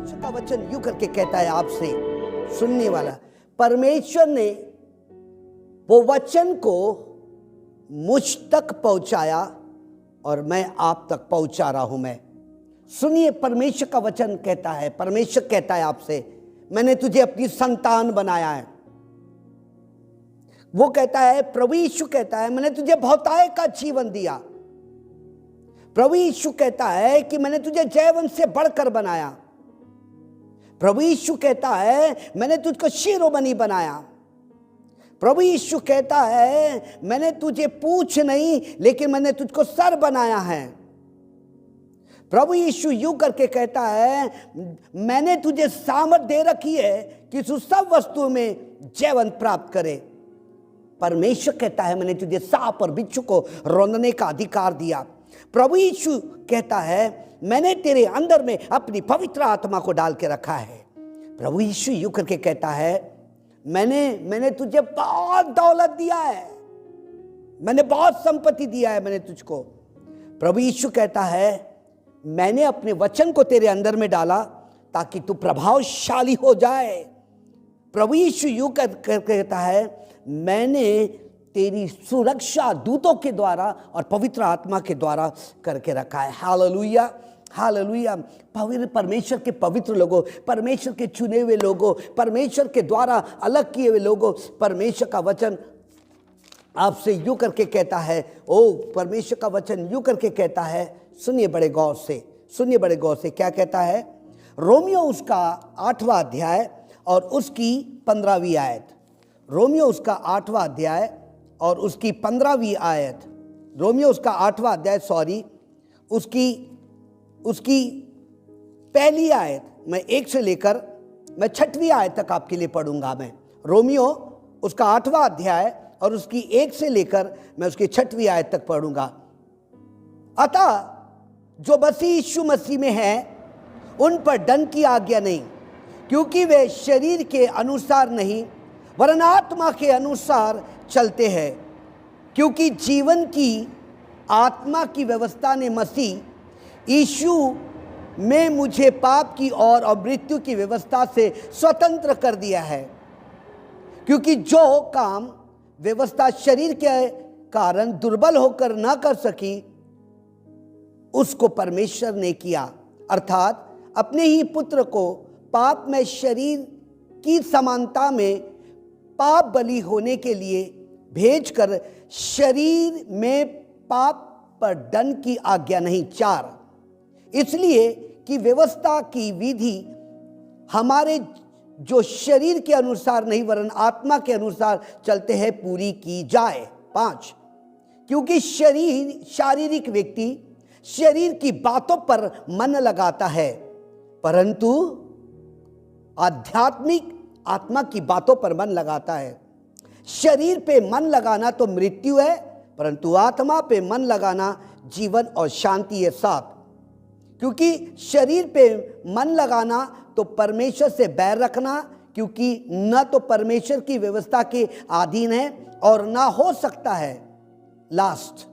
परमेश्वर का वचन यूं करके कहता है आपसे सुनने वाला, परमेश्वर ने वो वचन को मुझ तक पहुंचाया और मैं आप तक पहुंचा रहा हूं। मैं सुनिए, परमेश्वर का वचन कहता है, परमेश्वर कहता है आपसे, मैंने तुझे अपनी संतान बनाया है। वो कहता है, प्रभु यीशु कहता है, मैंने तुझे बहुतायत का जीवन दिया। प्रभु यीशु कहता है कि मैंने तुझे जयवंत से बढ़कर बनाया। प्रभु यीशु कहता है, मैंने तुझको शिरोमणि बनाया। प्रभु यीशु कहता है, मैंने तुझे पूंछ नहीं लेकिन मैंने तुझको सर बनाया है। प्रभु यीशु यूं करके कहता है, मैंने तुझे सामर्थ दे रखी है कि तू सब वस्तुओं में जयवंत प्राप्त करे। परमेश्वर कहता है, मैंने तुझे सांप और बिच्छू को रौंदने का अधिकार दिया। प्रभु यीशु कहता है, मैंने तेरे अंदर में अपनी पवित्र आत्मा को डाल के रखा है। प्रभु यीशु यूं करके कहता है, मैंने तुझे बहुत दौलत दिया है, मैंने बहुत संपत्ति दिया है मैंने तुझको। प्रभु यीशु कहता है, मैंने अपने वचन को तेरे अंदर में डाला ताकि तू प्रभावशाली हो जाए। प्रभु यीशु यूं कहता है, मैंने तेरी सुरक्षा दूतों के द्वारा और पवित्र आत्मा के द्वारा करके रखा है। Hallelujah, hallelujah. परमेश्वर के पवित्र लोगों, परमेश्वर के चुने हुए लोगों, परमेश्वर के द्वारा अलग किए हुए लोगों, परमेश्वर का वचन आपसे यूं करके कहता है, ओ परमेश्वर का वचन यूं करके कहता है, सुनिए बड़े गौर से, सुनिए बड़े गौर से क्या कहता है। रोमियो उसका 8वां अध्याय और उसकी 15वीं आयत। रोमियो उसका 8वां अध्याय और उसकी 15वीं आयत। रोमियो उसका 8वां अध्याय, उसकी पहली आयत, मैं 1 से लेकर मैं 6वीं आयत तक आपके लिए पढ़ूंगा। मैं रोमियो उसका 8वां अध्याय और उसकी 1 से लेकर मैं उसकी 6वीं आयत तक पढ़ूंगा। अतः जो मसीह यीशु मसीह में है उन पर दंड की आज्ञा नहीं, क्योंकि वे शरीर के अनुसार नहीं वरन आत्मा के अनुसार चलते हैं। क्योंकि जीवन की आत्मा की व्यवस्था ने मसीह यीशु में मुझे पाप की और मृत्यु की व्यवस्था से स्वतंत्र कर दिया है। क्योंकि जो काम व्यवस्था शरीर के कारण दुर्बल होकर ना कर सकी, उसको परमेश्वर ने किया, अर्थात अपने ही पुत्र को पाप में शरीर की समानता में पाप बलि होने के लिए भेजकर शरीर में पाप पर दंड की आज्ञा नहीं। 4, इसलिए कि व्यवस्था की विधि हमारे जो शरीर के अनुसार नहीं वरन आत्मा के अनुसार चलते हैं पूरी की जाए। 5, क्योंकि शारीरिक व्यक्ति शरीर की बातों पर मन लगाता है, परंतु आध्यात्मिक आत्मा की बातों पर मन लगाता है। शरीर पे मन लगाना तो मृत्यु है, परंतु आत्मा पे मन लगाना जीवन और शांति है। 7, क्योंकि शरीर पे मन लगाना तो परमेश्वर से बैर रखना, क्योंकि न तो परमेश्वर की व्यवस्था के अधीन है और ना हो सकता है। लास्ट,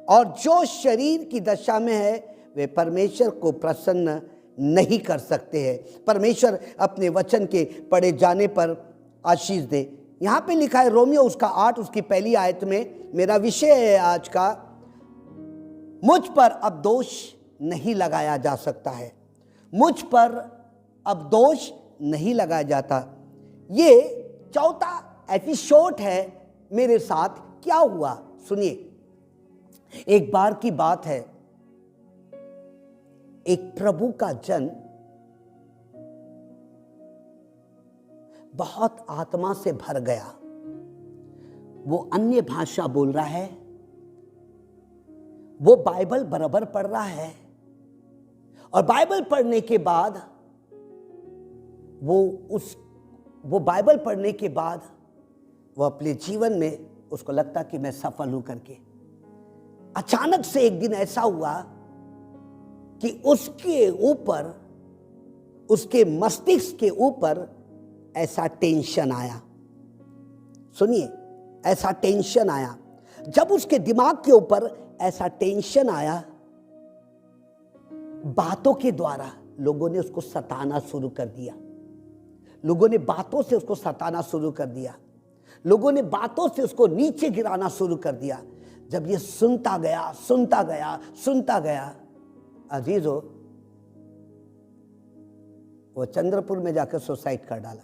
और जो शरीर की दशा में है वे परमेश्वर को प्रसन्न नहीं कर सकते हैं। परमेश्वर अपने वचन के पढ़े जाने पर आशीष दे। यहाँ पे लिखा है रोमियो उसका 8 उसकी पहली आयत में, मेरा विषय है आज का, मुझ पर अब दोष नहीं लगाया जा सकता है। मुझ पर अब दोष नहीं लगाया जाता। ये 4था एपिसोड है मेरे साथ क्या हुआ, सुनिए। एक बार की बात है, एक प्रभु का जन बहुत आत्मा से भर गया। वो अन्य भाषा बोल रहा है, वो बाइबल बराबर पढ़ रहा है, और बाइबल पढ़ने के बाद वो बाइबल पढ़ने के बाद वो अपने जीवन में उसको लगता कि मैं सफल हूं करके। अचानक से एक दिन ऐसा हुआ कि उसके ऊपर, उसके मस्तिष्क के ऊपर ऐसा टेंशन आया। सुनिए, ऐसा टेंशन आया। जब उसके दिमाग के ऊपर ऐसा टेंशन आया, बातों के द्वारा लोगों ने उसको सताना शुरू कर दिया, लोगों ने बातों से उसको सताना शुरू कर दिया, लोगों ने बातों से उसको नीचे गिराना शुरू कर दिया। जब ये सुनता गया सुनता गया सुनता गया, अजीजों, वो चंद्रपुर में जाकर सुसाइड कर डाला।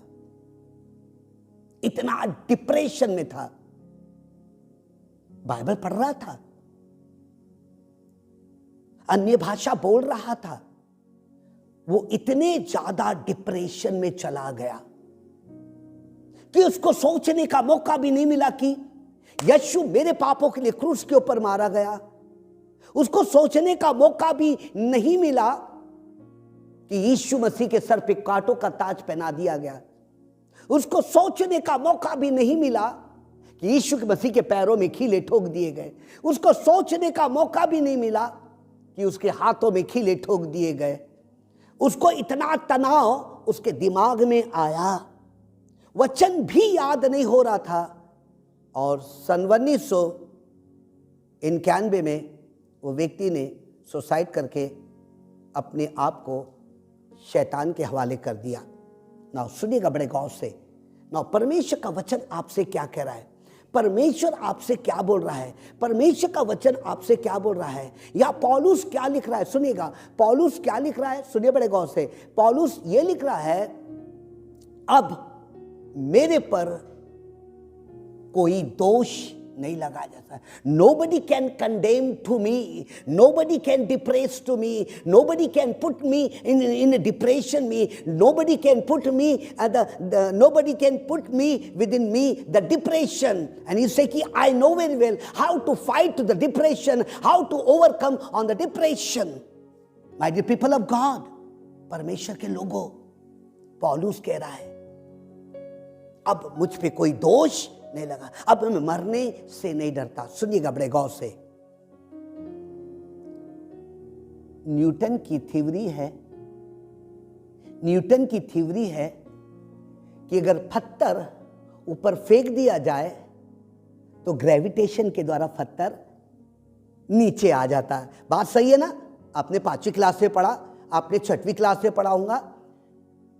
इतना डिप्रेशन में था, बाइबल पढ़ रहा था, अन्य भाषा बोल रहा था, वो इतने ज्यादा डिप्रेशन में चला गया कि उसको सोचने का मौका भी नहीं मिला कि यीशु मेरे पापों के लिए क्रूस के ऊपर मारा गया। उसको सोचने का मौका भी नहीं मिला कि यीशु मसीह के सर पे कांटों का ताज पहना दिया गया। उसको सोचने का मौका भी नहीं मिला कि यीशु मसीह के पैरों में खीले ठोक दिए गए। उसको सोचने का मौका भी नहीं मिला कि उसके हाथों में खीले ठोक दिए गए। उसको इतना तनाव उसके दिमाग में आया, वचन भी याद नहीं हो रहा था। और सन 1991 में वो व्यक्ति ने सुसाइड करके अपने आप को शैतान के हवाले कर दिया। ना सुनिएगा बड़े गौर से, ना परमेश्वर का वचन आपसे क्या कह रहा है, परमेश्वर आपसे क्या बोल रहा है, परमेश्वर का वचन आपसे क्या बोल रहा है, या पौलुस क्या लिख रहा है। सुनिएगा पौलुस क्या लिख रहा है, सुनिए बड़े गौर से। पौलुस ये लिख रहा है, अब मेरे पर कोई दोष नहीं लगा जाता। Nobody can condemn to me, nobody can depress to me, nobody can put me in a depression me, nobody can put me nobody can put me within me the depression. And you say कि I know very well how to fight the depression, how to overcome on the depression. My dear people of God, परमेश्वर के लोगों, पौलुस कह रहा है अब मुझ पे कोई दोष नहीं लगा, अब मैं मरने से नहीं डरता। सुनिएगा बड़े गौर से। न्यूटन की थ्योरी है, न्यूटन की थ्योरी है कि अगर पत्थर ऊपर फेंक दिया जाए तो ग्रेविटेशन के द्वारा पत्थर नीचे आ जाता है। बात सही है ना? आपने 5वीं क्लास में पढ़ा, आपने 6वीं क्लास में पढ़ा होगा।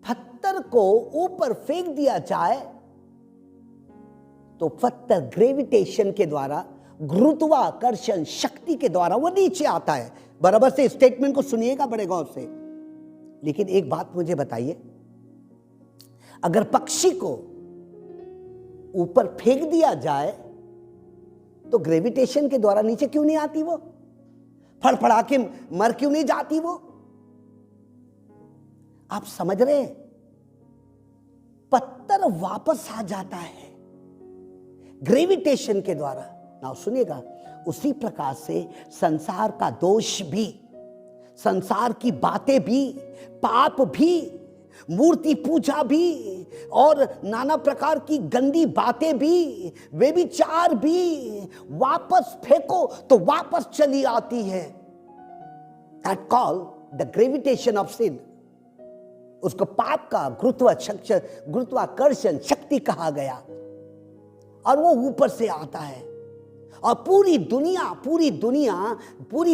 पत्थर को ऊपर फेंक दिया जाए तो पत्थर ग्रेविटेशन के द्वारा, गुरुत्वाकर्षण शक्ति के द्वारा वो नीचे आता है। बराबर से स्टेटमेंट को सुनिएगा बड़े गौर से। लेकिन एक बात मुझे बताइए, अगर पक्षी को ऊपर फेंक दिया जाए तो ग्रेविटेशन के द्वारा नीचे क्यों नहीं आती? वो फड़फड़ा के मर क्यों नहीं जाती? वो आप समझ रहे हैं? पत्थर वापस आ जाता है ग्रेविटेशन के द्वारा। ना सुनिएगा, उसी प्रकार से संसार का दोष भी, संसार की बातें भी, पाप भी, मूर्ति पूजा भी, और नाना प्रकार की गंदी बातें भी, व्यभिचार भी, वापस फेंको तो वापस चली आती है। That call the gravitation of sin. उसको पाप का गुरुत्वाकर्षण शक्ति कहा गया, और वो ऊपर से आता है। और पूरी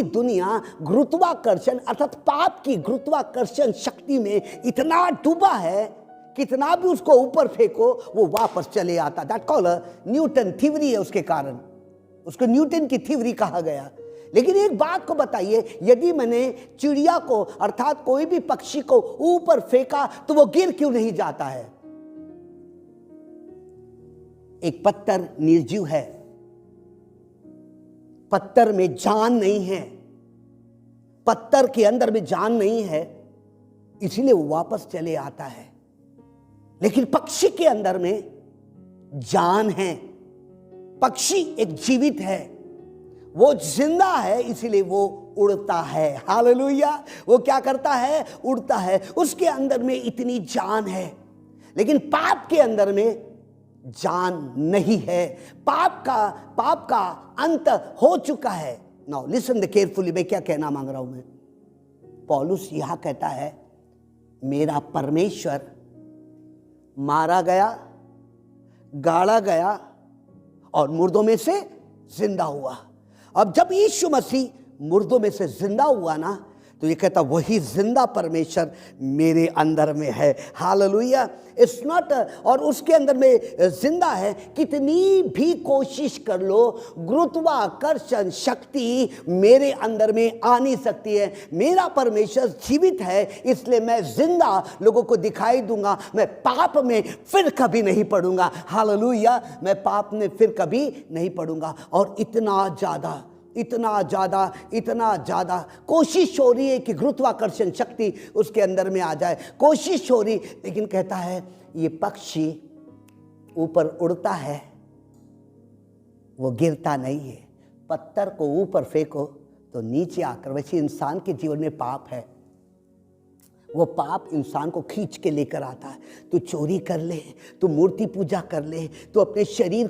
दुनिया गुरुत्वाकर्षण अर्थात पाप की गुरुत्वाकर्षण शक्ति में इतना डूबा है, कितना भी उसको ऊपर फेंको वो वापस चले आता। दैट कॉल न्यूटन थ्योरी है, उसके कारण उसको न्यूटन की थ्योरी कहा गया। लेकिन एक बात को बताइए, यदि मैंने चिड़िया को अर्थात कोई भी पक्षी को ऊपर फेंका तो वो गिर क्यों नहीं जाता है? एक पत्थर निर्जीव है, पत्थर में जान नहीं है, पत्थर के अंदर में जान नहीं है, इसलिए वो वापस चले आता है। लेकिन पक्षी के अंदर में जान है, पक्षी एक जीवित है, वो जिंदा है, इसीलिए वो उड़ता है। हालेलुया! वो क्या करता है? उड़ता है। उसके अंदर में इतनी जान है। लेकिन पाप के अंदर में जान नहीं है। पाप का अंत हो चुका है। नाउ लिसन द केयरफुली, मैं क्या कहना मांग रहा हूं मैं। पौलुस यहां कहता है, मेरा परमेश्वर मारा गया, गाड़ा गया और मुर्दों में से जिंदा हुआ। अब जब यीशु मसीह मुर्दों में से जिंदा हुआ ना, तो ये कहता वही जिंदा परमेश्वर मेरे अंदर में है। हालेलुया। इट्स नॉट, और उसके अंदर में जिंदा है। कितनी भी कोशिश कर लो, गुरुत्वाकर्षण शक्ति मेरे अंदर में आ नहीं सकती है। मेरा परमेश्वर जीवित है, इसलिए मैं जिंदा लोगों को दिखाई दूंगा। मैं पाप में फिर कभी नहीं पड़ूंगा। हालेलुया। मैं पाप में फिर कभी नहीं पड़ूंगा। और इतना ज़्यादा कोशिश हो रही है कि गुरुत्वाकर्षण शक्ति उसके अंदर में आ जाए, कोशिश हो रही, लेकिन कहता है ये पक्षी ऊपर उड़ता है, वो गिरता नहीं है। पत्थर को ऊपर फेंको तो नीचे आकर, वैसे इंसान के जीवन में पाप है, वो पाप इंसान को खींच के लेकर आता है। तू चोरी कर ले, तू मूर्ति पूजा कर ले, तू अपने शरीर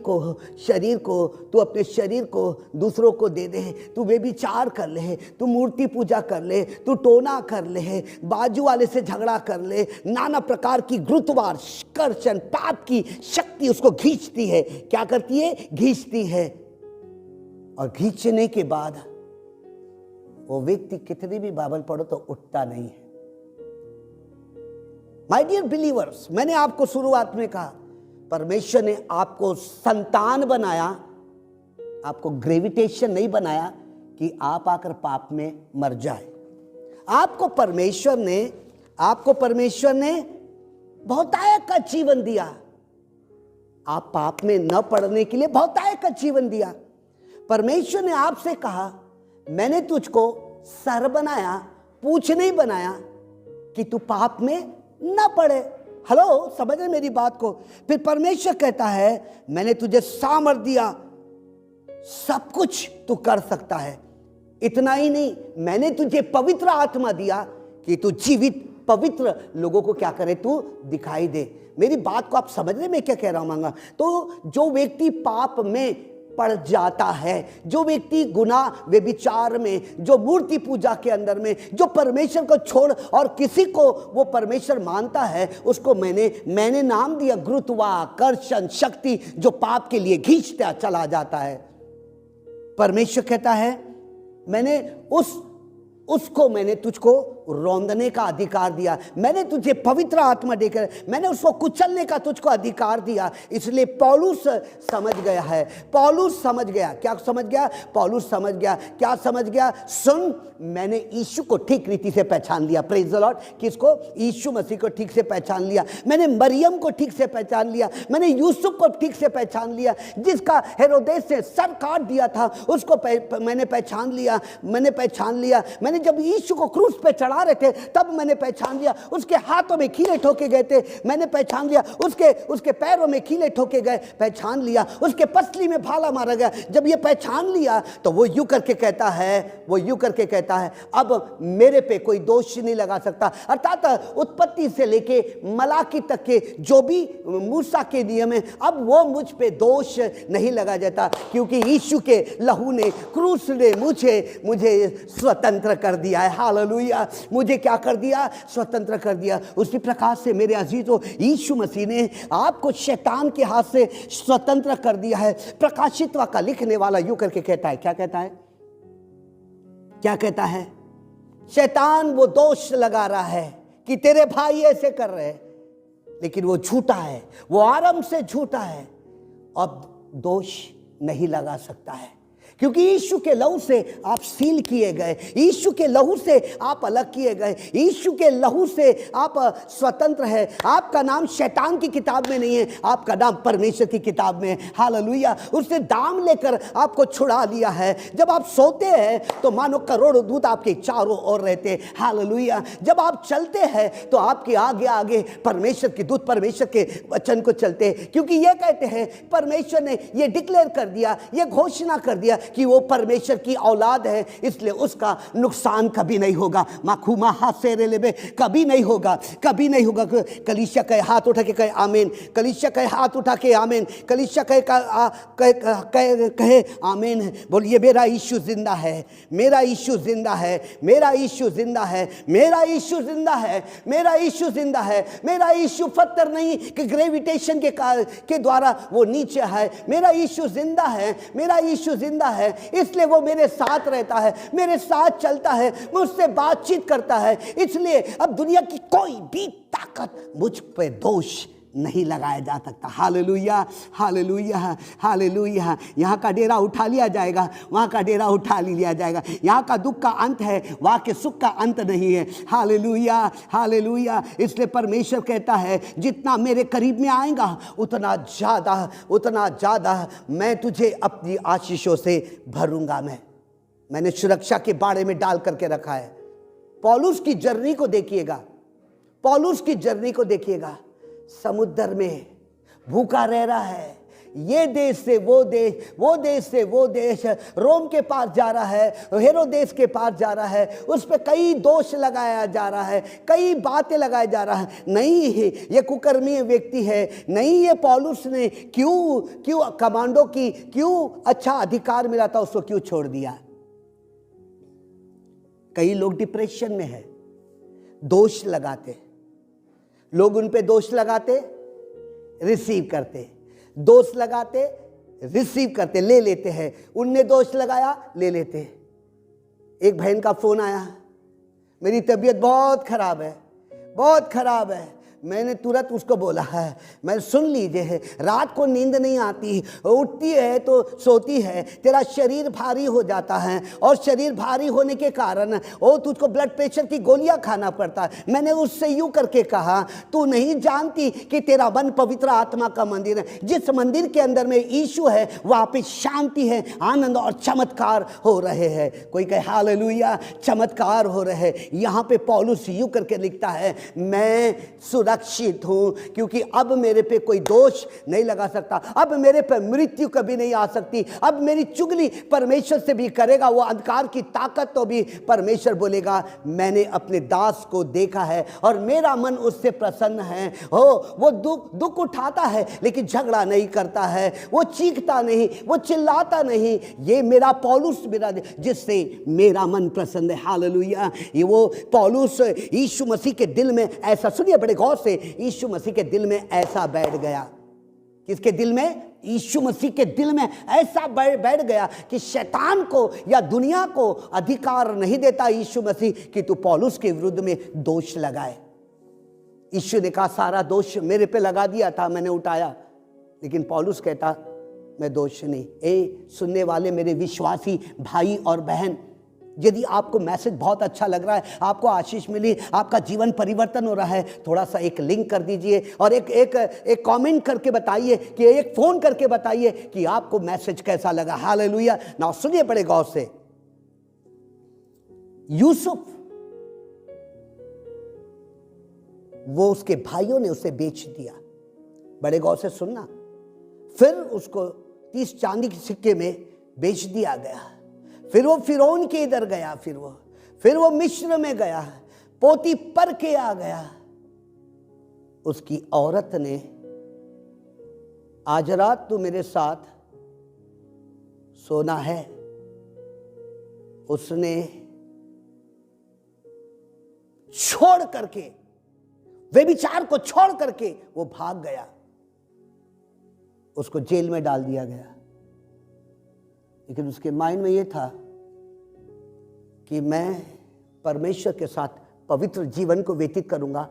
को दूसरों को दे दे, तू व्यभिचार कर ले, तू मूर्ति पूजा कर ले, तू टोना कर ले, बाजू वाले से झगड़ा कर ले। नाना प्रकार की गुरुत्वाकर्षण पाप की शक्ति उसको खींचती है। क्या करती है? खींचती है। और खींचने के बाद वो व्यक्ति कितनी भी बाइबल पढ़ो तो उठता नहीं है। माय डियर बिलीवर्स, मैंने आपको शुरुआत में कहा परमेश्वर ने आपको संतान बनाया, आपको ग्रेविटेशन नहीं बनाया कि आप आकर पाप में मर जाए। आपको परमेश्वर ने बहुतायत का जीवन दिया, आप पाप में न पड़ने के लिए बहुतायत का जीवन दिया। परमेश्वर ने आपसे कहा मैंने तुझको सर बनाया, पूंछ नहीं बनाया कि तू पाप में ना पड़े। हेलो, समझ रहे मेरी बात को? फिर परमेश्वर कहता है मैंने तुझे सामर्थ दिया, सब कुछ तू कर सकता है। इतना ही नहीं, मैंने तुझे पवित्र आत्मा दिया कि तू जीवित पवित्र लोगों को क्या करे, तू दिखाई दे। मेरी बात को आप समझ रहे मैं क्या कह रहा हूं मांगा? तो जो व्यक्ति पाप में पड़ जाता है, जो व्यक्ति गुनाह व्यभिचार में, जो मूर्ति पूजा के अंदर में, जो परमेश्वर को छोड़ और किसी को वो परमेश्वर मानता है, उसको मैंने नाम दिया गुरुत्वाकर्षण शक्ति, जो पाप के लिए खींचता चला जाता है। परमेश्वर कहता है मैंने उसको मैंने तुझको रौंदने का अधिकार दिया, मैंने तुझे पवित्र आत्मा देकर मैंने उसको कुचलने का तुझको अधिकार दिया। इसलिए पौलुस समझ गया है, पौलुस समझ गया। क्या समझ गया? पौलुस समझ गया। क्या समझ गया? सुन, मैंने यीशु को ठीक रीति से पहचान लिया। Praise the Lord. किसको? यीशु मसीह को ठीक से पहचान लिया। मैंने मरियम को ठीक से पहचान लिया, मैंने यूसुफ को ठीक से पहचान लिया, जिसका हेरोदेस ने सर काट दिया था उसको मैंने पहचान लिया। मैंने जब यीशु को क्रूस पे चढ़ा रहे थे तब मैंने पहचान लिया। उसके हाथों में कीले ठोके गए थे, मैंने पहचान लिया। उसके पैरों में कीले ठोके गए, पहचान लिया। उसके पसली में भाला मारा गया। जब ये पहचान लिया तो वो यूं करके कहता है अब मेरे पे कोई दोष नहीं लगा सकता। अर्थात उत्पत्ति से लेके मलाकी तक के जो भी मूसा के नियम है, अब वो मुझ पे दोष नहीं लगा जाता, क्योंकि यीशु के लहू ने, क्रूस ने मुझे स्वतंत्र कर दिया है। हालेलुया। मुझे क्या कर दिया? स्वतंत्र कर दिया। उसी प्रकार से मेरे अजीजों, यीशु मसीह ने आपको शैतान के हाथ से स्वतंत्र कर दिया है। प्रकाशित वाक्य लिखने वाला यूं करके कहता है, क्या कहता है? शैतान वो दोष लगा रहा है कि तेरे भाई ऐसे कर रहे हैं, लेकिन वो झूठा है, वो आरंभ से झूठा है। अब दोष नहीं लगा सकता है, क्योंकि यीशु के लहू से आप सील किए गए, यीशु के लहू से आप अलग किए गए, यीशु के लहू से आप स्वतंत्र है। आपका नाम शैतान की किताब में नहीं है, आपका नाम परमेश्वर की किताब में है। हालेलुया। उसने दाम लेकर आपको छुड़ा लिया है। जब आप सोते हैं तो मानो करोड़ों दूत आपके चारों ओर रहते हैं। हालेलुया। जब आप चलते हैं तो आपके आगे आगे परमेश्वर के दूत परमेश्वर के वचन को चलते हैं, क्योंकि ये कहते हैं परमेश्वर ने ये डिक्लेयर कर दिया, ये घोषणा कर दिया कि वो परमेश्वर की औलाद है, इसलिए उसका नुकसान कभी नहीं होगा। माखूमा हाथ से रेले कभी नहीं होगा, कभी नहीं होगा। कलीसिया कहे हाथ उठा के कहे आमीन। कलीसिया कहे हाथ उठा के आमीन। कलीसिया कहे आमीन। बोलिए मेरा यीशु जिंदा है, मेरा यीशु जिंदा है, मेरा यीशु जिंदा है, मेरा यीशु जिंदा है, मेरा यीशु जिंदा है। मेरा यीशु पत्थर नहीं कि ग्रेविटेशन के द्वारा वो नीचे है। मेरा यीशु जिंदा है, मेरा यीशु जिंदा है। है, इसलिए वो मेरे साथ रहता है, मेरे साथ चलता है, मुझसे बातचीत करता है। इसलिए अब दुनिया की कोई भी ताकत मुझ पे दोष नहीं लगाया जा सकता। Hallelujah, hallelujah, hallelujah. यहाँ का डेरा उठा लिया जाएगा, वहाँ का डेरा उठा लिया जाएगा। यहाँ का दुख का अंत है, वहाँ के सुख का अंत नहीं है। Hallelujah, hallelujah. इसलिए परमेश्वर कहता है जितना मेरे करीब में आएगा उतना ज़्यादा मैं तुझे अपनी आशीषों से भरूंगा। मैंने सुरक्षा के बाड़े में डाल करके रखा है। पौलुस की जर्नी को देखिएगा, पौलुस की जर्नी को देखिएगा। समुद्र में भूखा रह रहा है, ये देश से वो देश, वो देश से वो देश, रोम के पास जा रहा है, हेरोदेस के पास जा रहा है, उस पर कई दोष लगाया जा रहा है, कई बातें लगाया जा रहा है। नहीं ये कुकर्मी व्यक्ति है, नहीं ये पौलुस ने क्यों कमांडो की क्यों अच्छा अधिकार मिला था उसको क्यों छोड़ दिया। कई लोग डिप्रेशन में है, दोष लगाते, लोग उन पे दोष लगाते, रिसीव करते, दोष लगाते, रिसीव करते, ले लेते हैं। उनने दोष लगाया, ले लेते। एक बहन का फोन आया, मेरी तबीयत बहुत खराब है, बहुत खराब है। मैंने तुरंत उसको बोला है, मैं सुन लीजिए, रात को नींद नहीं आती, उठती है तो सोती है, तेरा शरीर भारी हो जाता है और शरीर भारी होने के कारण वो तुझको ब्लड प्रेशर की गोलियां खाना पड़ता है। मैंने उससे यूं करके कहा, तू नहीं जानती कि तेरा मन पवित्र आत्मा का मंदिर है, जिस मंदिर के अंदर में यीशु है वहाँ पे शांति है, आनंद और चमत्कार हो रहे हैं। कोई कहे हालेलुया, चमत्कार हो रहे हैं। यहाँ पे पौलुस यूं करके लिखता है, मैं सुरक्षित हूं क्योंकि अब मेरे पे कोई दोष नहीं लगा सकता, अब मेरे पे मृत्यु कभी नहीं आ सकती। अब मेरी चुगली परमेश्वर से भी करेगा वो अंधकार की ताकत, तो भी परमेश्वर बोलेगा मैंने अपने दास को देखा है और मेरा मन उससे प्रसन्न है। वो दुख उठाता है लेकिन झगड़ा नहीं करता है, वो चीखता नहीं, वो चिल्लाता नहीं। ये मेरा पौलुस, मेरा जिससे मेरा मन प्रसन्न है। हालेलुया। ये वो पौलुस यीशु मसीह के दिल में ऐसा, सुनिए बड़े गौर से, यीशु मसीह के दिल में ऐसा बैठ गया। किसके दिल में? यीशु मसीह के दिल में ऐसा बैठ गया कि शैतान को या दुनिया को अधिकार नहीं देता यीशु मसीह कि तू पौलुस के विरुद्ध में दोष लगाए। यीशु ने कहा सारा दोष मेरे पे लगा दिया था, मैंने उठाया, लेकिन पौलुस कहता मैं दोष नहीं। सुनने वाले मेरे विश्वासी भाई और बहन, यदि आपको मैसेज बहुत अच्छा लग रहा है, आपको आशीष मिली, आपका जीवन परिवर्तन हो रहा है, थोड़ा सा एक लिंक कर दीजिए और एक कमेंट करके बताइए, कि एक फोन करके बताइए कि आपको मैसेज कैसा लगा। हालेलुया। ना सुनिए बड़े गौर से, यूसुफ, वो उसके भाइयों ने उसे बेच दिया। बड़े गौर से सुनना। फिर उसको 30 चांदी के सिक्के में बेच दिया गया। फिर वो फिरौन के इधर गया, फिर वो मिस्र में गया, पोती पर के आ गया। उसकी औरत ने, आज रात तू मेरे साथ सोना है। उसने छोड़ करके, व्यभिचार को छोड़ करके वो भाग गया, उसको जेल में डाल दिया गया। लेकिन उसके माइंड में ये था कि मैं परमेश्वर के साथ पवित्र जीवन को व्यतीत करूंगा।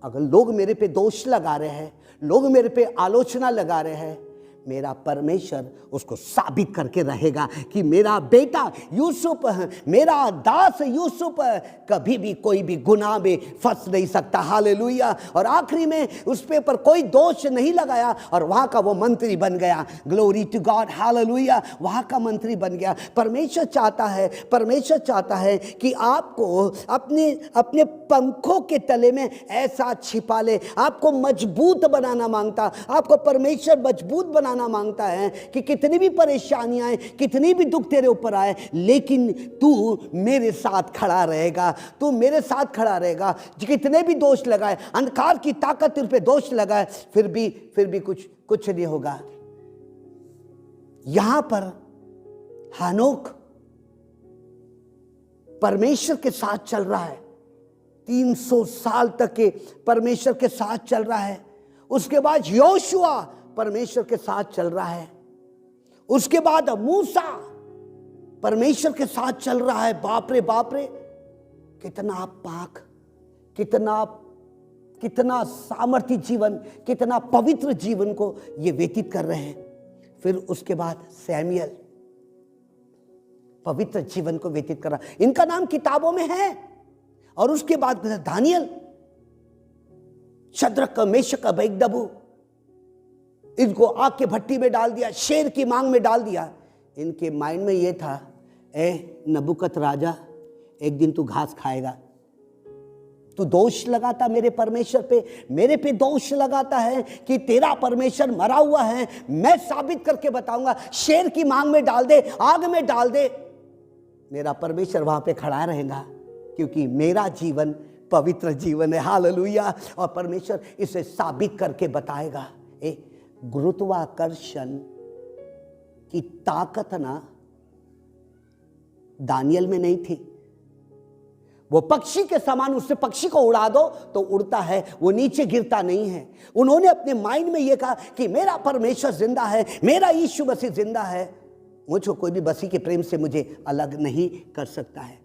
अगर लोग मेरे पे दोष लगा रहे हैं, लोग मेरे पे आलोचना लगा रहे हैं, मेरा परमेश्वर उसको साबित करके रहेगा कि मेरा बेटा यूसुफ, मेरा दास यूसुफ कभी भी कोई भी गुनाह में फंस नहीं सकता। हालेलुया। और आखिरी में उस पे पर कोई दोष नहीं लगाया और वहाँ का वो मंत्री बन गया। Glory to God. हालेलुया। वहाँ का मंत्री बन गया। परमेश्वर चाहता है कि आपको अपने पंखों के तले में ऐसा छिपा ले। आपको मजबूत बनाना मांगता, आपको परमेश्वर मजबूत बनाना मांगता है कि कितनी भी परेशानियां आए, कितनी भी दुख तेरे ऊपर आए, लेकिन तू मेरे साथ खड़ा रहेगा, तू मेरे साथ खड़ा रहेगा। कितने भी दोष लगाए, अंधकार की ताकत तेरे पे दोष लगाए, फिर भी कुछ नहीं होगा। यहां पर हानोक परमेश्वर के साथ चल रहा है, 300 साल तक के परमेश्वर के साथ चल रहा है। उसके बाद योशुआ परमेश्वर के साथ चल रहा है। उसके बाद मूसा परमेश्वर के साथ चल रहा है, बाप रे बाप रे, कितना पाक, कितना सामर्थ्य जीवन, कितना पवित्र जीवन को ये व्यतीत कर रहे हैं। फिर उसके बाद सैमुएल पवित्र जीवन को व्यतीत कर रहा, इनका नाम किताबों में है। और उसके बाद दानियल, शद्रक, मेशक, अबेदनगो, इनको आग के भट्टी में डाल दिया, शेर की मांग में डाल दिया। इनके माइंड में ये था, ए नबूकत राजा, एक दिन तू घास खाएगा। तू दोष लगाता मेरे परमेश्वर पे, मेरे पे दोष लगाता है कि तेरा परमेश्वर मरा हुआ है। मैं साबित करके बताऊंगा, शेर की मांग में डाल दे, आग में डाल दे, मेरा परमेश्वर वहां पे खड़ा रहेगा, क्योंकि मेरा जीवन पवित्र जीवन है। हालेलुया। और परमेश्वर इसे साबित करके बताएगा। गुरुत्वाकर्षण की ताकत ना दानियल में नहीं थी। वो पक्षी के समान, उससे पक्षी को उड़ा दो तो उड़ता है, वो नीचे गिरता नहीं है। उन्होंने अपने माइंड में ये कहा कि मेरा परमेश्वर जिंदा है, मेरा यीशु मसीह जिंदा है, मुझको कोई भी मसीह के प्रेम से मुझे अलग नहीं कर सकता है।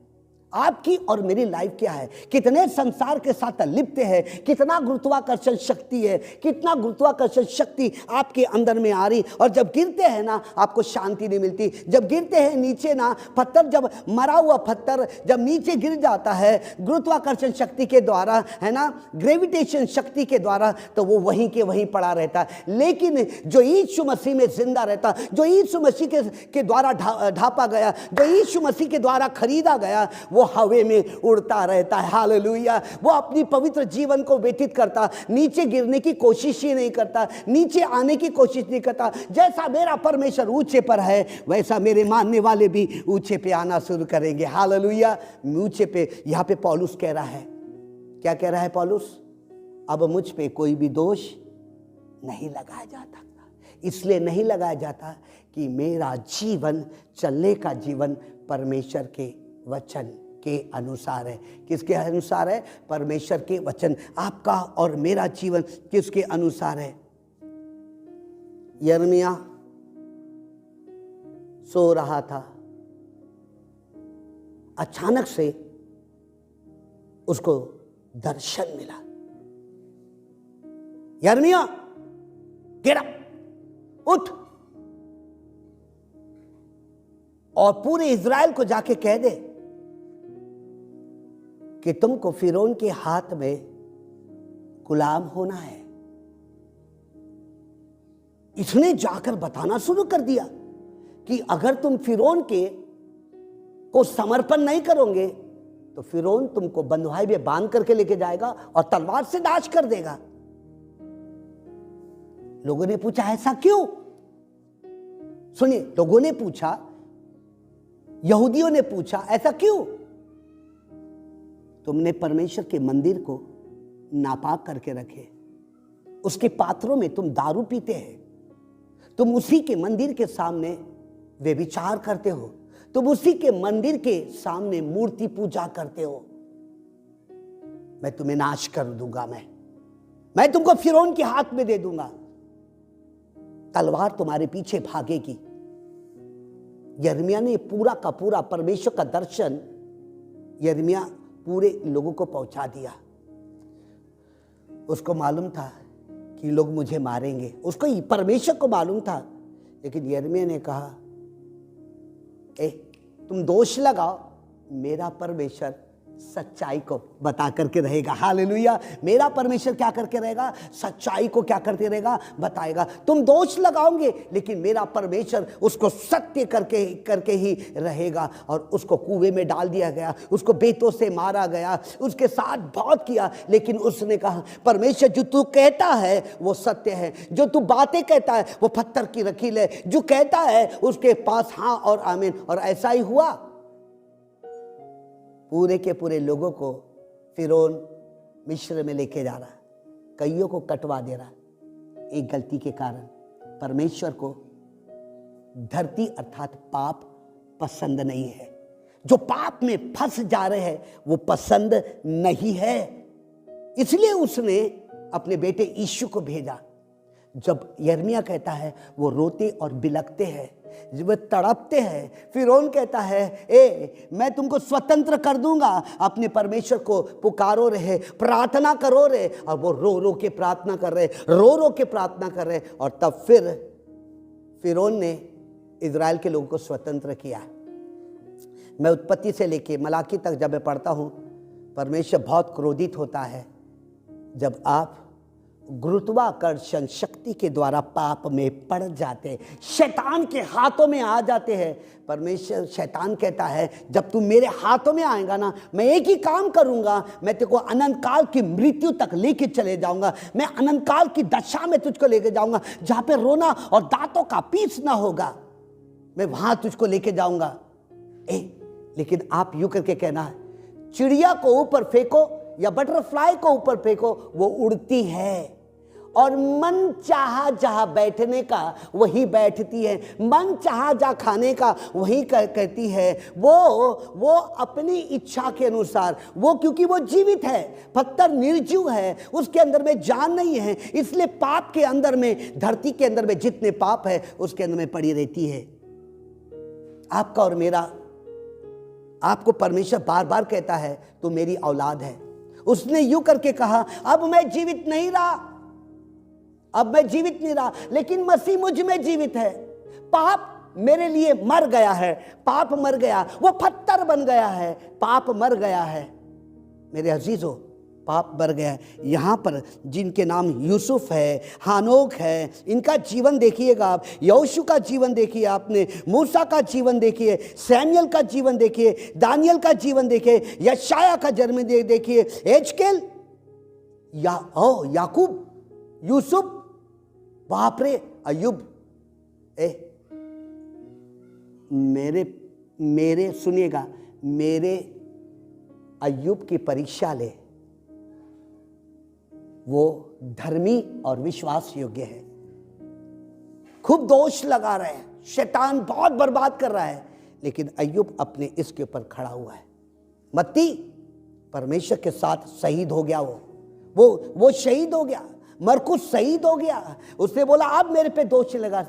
आपकी और मेरी लाइफ क्या है? कितने संसार के साथ लिप्त है, कितना गुरुत्वाकर्षण शक्ति है, कितना गुरुत्वाकर्षण शक्ति आपके अंदर में आ रही। और जब गिरते हैं ना, आपको शांति नहीं मिलती। जब गिरते हैं नीचे ना, पत्थर, जब मरा हुआ पत्थर जब नीचे गिर जाता है गुरुत्वाकर्षण शक्ति के द्वारा, है ना, ग्रेविटेशन शक्ति के द्वारा, तो वो वहीं के वहीं पड़ा रहता है। लेकिन जो यीशु मसीह में जिंदा रहता, जो यीशु मसीह के द्वारा ढापा गया, जो यीशु मसीह के द्वारा खरीदा गया, वो हवा में उड़ता रहता है। हालेलुया। वो अपनी पवित्र जीवन को व्यतीत करता, नीचे गिरने की कोशिश ही नहीं करता, नीचे आने की कोशिश नहीं करता। जैसा मेरा परमेश्वर ऊंचे पर है, वैसा मेरे मानने वाले भी ऊंचे पे आना शुरू करेंगे। हालेलुया। ऊंचे पे, यहां पे पौलुस कह रहा है, क्या कह रहा है पौलुस? अब मुझ पे कोई भी दोष नहीं लगाया जाता। इसलिए नहीं लगाया जाता कि मेरा जीवन, चलने का जीवन परमेश्वर के वचन के अनुसार है। किसके अनुसार है? परमेश्वर के वचन। आपका और मेरा जीवन किसके अनुसार है? यिर्मयाह सो रहा था, अचानक से उसको दर्शन मिला। यिर्मयाह गेट अप, उठ, और पूरे इज़राइल को जाके कह दे कि तुमको फिरौन के हाथ में गुलाम होना है। इसने जाकर बताना शुरू कर दिया कि अगर तुम फिरौन के को समर्पण नहीं करोगे तो फिरौन तुमको बंधुआई में बांध करके लेके जाएगा और तलवार से नाश कर देगा। लोगों ने पूछा ऐसा क्यों? सुनिए, लोगों ने पूछा, यहूदियों ने पूछा ऐसा क्यों? तुमने परमेश्वर के मंदिर को नापाक करके रखे, उसके पात्रों में तुम दारू पीते हैं, तुम उसी के मंदिर के सामने व्यभिचार करते हो, तुम उसी के मंदिर के सामने मूर्ति पूजा करते हो। मैं तुम्हें नाश कर दूंगा, मैं तुमको फिरौन के हाथ में दे दूंगा, तलवार तुम्हारे पीछे भागेगी। यिर्मयाह ने पूरा का पूरा परमेश्वर का दर्शन यिर्मयाह पूरे लोगों को पहुंचा दिया। उसको मालूम था कि लोग मुझे मारेंगे, उसको परमेश्वर को मालूम था। लेकिन यिर्मयाह ने कहा, तुम दोष लगाओ, मेरा परमेश्वर सच्चाई को बता करके रहेगा। हालेलुया। मेरा परमेश्वर क्या करके रहेगा? सच्चाई को क्या करते रहेगा? बताएगा। तुम दोष लगाओगे लेकिन मेरा परमेश्वर उसको सत्य करके ही रहेगा। और उसको कुएं में डाल दिया गया, उसको बेतों से मारा गया, उसके साथ बहुत किया, लेकिन उसने कहा परमेश्वर जो तू कहता है वो सत्य है, जो तू बातें कहता है वो पत्थर की रकील है, जो कहता है उसके पास हाँ और आमीन। और ऐसा ही हुआ। पूरे के पूरे लोगों को फिरौन मिस्र में लेके जा रहा, कईयों को कटवा दे रहा। एक गलती के कारण परमेश्वर को धरती अर्थात पाप पसंद नहीं है। जो पाप में फंस जा रहे हैं वो पसंद नहीं है। इसलिए उसने अपने बेटे यीशु को भेजा जब यिर्मयाह कहता है वो रोते और बिलखते हैं, वे तड़पते हैं। फिरौन कहता है मैं तुमको स्वतंत्र कर दूंगा, अपने परमेश्वर को पुकारो रहे, प्रार्थना करो रहे। और वो रो रो के प्रार्थना कर रहे, रो रो के प्रार्थना कर रहे। और तब फिर फिरौन ने इजराइल के लोगों को स्वतंत्र किया। मैं उत्पत्ति से लेके मलाकी तक जब मैं पढ़ता हूँ, परमेश्वर बहुत क्रोधित होता है जब आप गुरुत्वाकर्षण शक्ति के द्वारा पाप में पड़ जाते हैं, शैतान के हाथों में आ जाते हैं। परमेश्वर, शैतान कहता है जब तू मेरे हाथों में आएगा ना, मैं एक ही काम करूंगा, मैं तेरे को अनंत काल की मृत्यु तक लेके चले जाऊंगा। मैं अनंत काल की दशा में तुझको लेके जाऊंगा, जहां पे रोना और दांतों का पीस ना होगा। मैं वहां तुझको लेके जाऊंगा। लेकिन आप यूं करके कहना है, चिड़िया को ऊपर फेंको या बटरफ्लाई को ऊपर फेंको, वो उड़ती है और मन चाहा जहां बैठने का वही बैठती है, मन चाहा जहां खाने का वही करती है। वो अपनी इच्छा के अनुसार, वो क्योंकि वो जीवित है, पत्थर निर्जीव है, उसके अंदर में जान नहीं है, इसलिए पाप के अंदर में, धरती के अंदर में जितने पाप है उसके अंदर में पड़ी रहती है। आपका और मेरा, आपको परमेश्वर बार बार कहता है तू मेरी औलाद है। उसने यूं करके कहा, अब मैं जीवित नहीं रहा, अब मैं जीवित नहीं रहा, लेकिन मसीह मुझ में जीवित है। पाप मेरे लिए मर गया है, पाप मर गया, वो पत्थर बन गया है, पाप मर गया है। मेरे अजीजों, पाप मर गया है। यहां पर जिनके नाम यूसुफ है, हानोक है, इनका जीवन देखिएगा आप, यहोशू का जीवन देखिए आपने, मूसा का जीवन देखिए, सैमुएल का जीवन देखिए, दानियल का जीवन देखिए, यशाया का जन्म देखिए, एजकेल, याकूब, यूसुफ, बाप रे, अय्यूब। मेरे सुनिएगा, मेरे अय्यूब की परीक्षा ले, वो धर्मी और विश्वास योग्य है। खूब दोष लगा रहे हैं, शैतान बहुत बर्बाद कर रहा है, लेकिन अय्यूब अपने इसके ऊपर खड़ा हुआ है। मत्ती परमेश्वर के साथ शहीद हो गया, वो शहीद हो गया, मरकुस शहीद हो गया। उसने बोला अब मेरे पे दोष लगा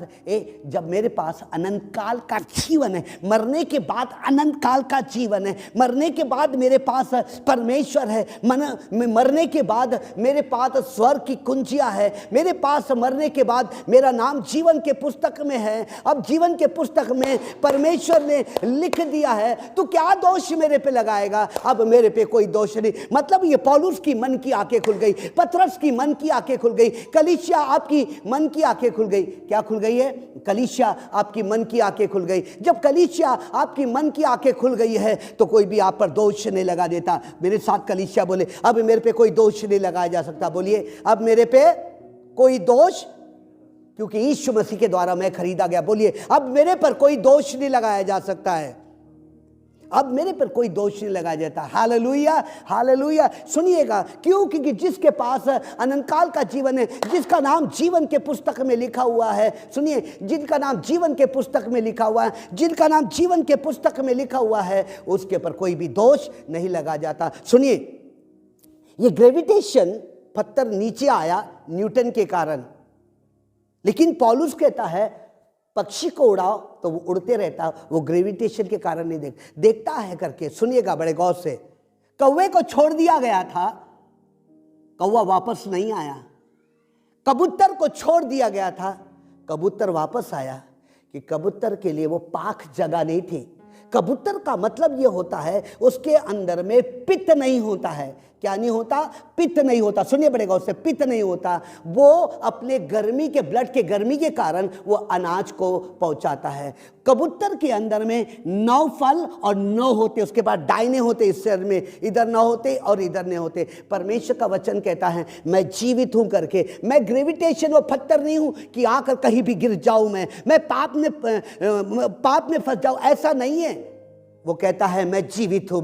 जब मेरे पास अनंत काल का जीवन है, मरने के बाद अनंत काल का जीवन है, मरने के बाद मेरे पास परमेश्वर है, मरने के बाद मेरे पास स्वर्ग की कुंजियां है, मेरे पास मरने के बाद मेरा नाम जीवन के पुस्तक में है। अब जीवन के पुस्तक में परमेश्वर ने लिख दिया है, तो क्या दोष मेरे पे लगाएगा? अब मेरे पे कोई दोष नहीं। मतलब ये पौलुस की मन की आंखें खुल गई, पतरस की मन की आंखें खुल गई, कलीसिया आपकी मन की आंखें खुल गई। क्या खुल गई है? कलीसिया आपकी मन की आंखें खुल गई। जब कलीसिया आपकी मन की आंखें खुल गई है तो कोई भी आप पर दोष नहीं लगा देता। मेरे साथ कलीसिया बोले, अब मेरे पे कोई दोष नहीं लगाया जा सकता। बोलिए, अब मेरे पे कोई दोष, क्योंकि यीशु मसीह के द्वारा मैं खरीदा गया। बोलिए, अब मेरे पर कोई दोष नहीं लगाया जा सकता है, अब मेरे पर कोई दोष नहीं लगाया जाता। Hallelujah, hallelujah. सुनिएगा, क्यों? क्योंकि जिसके पास अनंत काल का जीवन है, जिसका नाम जीवन के पुस्तक में लिखा हुआ है, सुनिए, जिनका नाम जीवन के पुस्तक में लिखा हुआ है, जिनका नाम जीवन के पुस्तक में लिखा हुआ है, उसके पर कोई भी दोष नहीं लगा जाता। सुनिए, ये ग्रेविटेशन, पत्थर नीचे आया न्यूटन के कारण, लेकिन पौलुस कहता है पक्षी को उड़ाओ तो वो उड़ते रहता, वो ग्रेविटेशन के कारण नहीं देखता है करके। सुनिएगा बड़े गौर से, कौवे को छोड़ दिया गया था, कौवा वापस नहीं आया। कबूतर को छोड़ दिया गया था, कबूतर वापस आया, कि कबूतर के लिए वो पाक जगह नहीं थी। कबूतर का मतलब ये होता है उसके अंदर में पित्त नहीं होता है। क्या नहीं होता? पित्त नहीं होता। सुनिए बड़े गौर से, पित्त नहीं होता। वो अपने गर्मी के, ब्लड के गर्मी के कारण वो अनाज को पहुंचाता है। कबूतर के अंदर में 9 फल और 9 होते, उसके बाद डायने होते इस शरीर में, इधर 9 होते और इधर नहीं होते। परमेश्वर का वचन कहता है मैं जीवित हूं करके, मैं ग्रेविटेशन, वो पत्थर नहीं हूं कि आकर कहीं भी गिर जाऊं, मैं पाप में फंस जाऊं, ऐसा नहीं है। वो कहता है मैं जीवित हूं,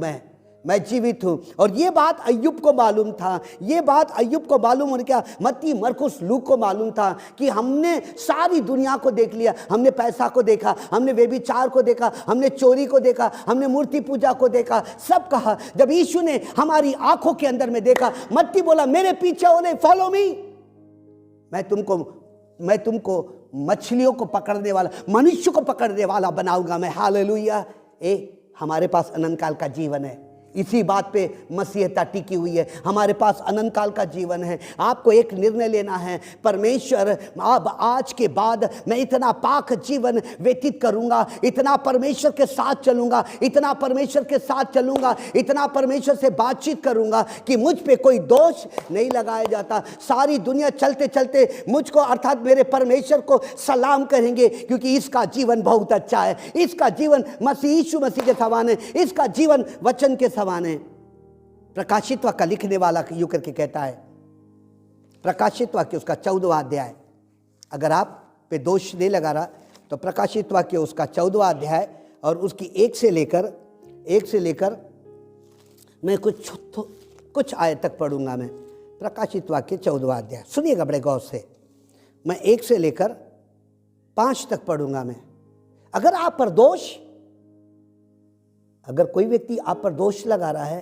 मैं जीवित हूं। और ये बात अय्यूब को मालूम था, ये बात अय्यूब को मालूम, और क्या मत्ती, मरकुस, लूक को मालूम था कि हमने सारी दुनिया को देख लिया। हमने पैसा को देखा, हमने व्यभिचार को देखा, हमने चोरी को देखा, हमने मूर्ति पूजा को देखा, सब कहा। जब यीशु ने हमारी आंखों के अंदर में देखा, मत्ती बोला मेरे पीछे हो, फॉलो मी, मैं तुमको मैं तुमको मछलियों को पकड़ने वाला, मनुष्य को पकड़ने वाला बनाऊंगा मैं। हालेलुया। हमारे पास अनंत काल का जीवन है, इसी बात पे मसीहता टिकी हुई है। हमारे पास अनंत काल का जीवन है। आपको एक निर्णय लेना है, परमेश्वर अब आज के बाद मैं इतना पाक जीवन व्यतीत करूंगा, इतना परमेश्वर के साथ चलूंगा, इतना परमेश्वर के साथ चलूंगा, इतना परमेश्वर से बातचीत करूंगा कि मुझ पे कोई दोष नहीं लगाया जाता। सारी दुनिया चलते चलते मुझको अर्थात मेरे परमेश्वर को सलाम करेंगे, क्योंकि इसका जीवन बहुत अच्छा है, इसका जीवन मसीह यीशु मसीह के समान है, इसका जीवन वचन के समान है। प्रकाशित वाक्य लिखने वाला यूं करके कहता है, प्रकाशित वाक्य उसका 14वां अध्याय, अगर आप पे दोष नहीं लगा रहा तो प्रकाशित वाक्य उसका 14वां अध्याय और उसकी एक से लेकर मैं कुछ आयत तक पढ़ूंगा। मैं प्रकाशित वाक्य 14वां अध्याय, सुनिएगा बड़े गौर से, मैं 1 से लेकर 5 तक पढ़ूंगा मैं। अगर आप पर दोष, अगर कोई व्यक्ति आप पर दोष लगा रहा है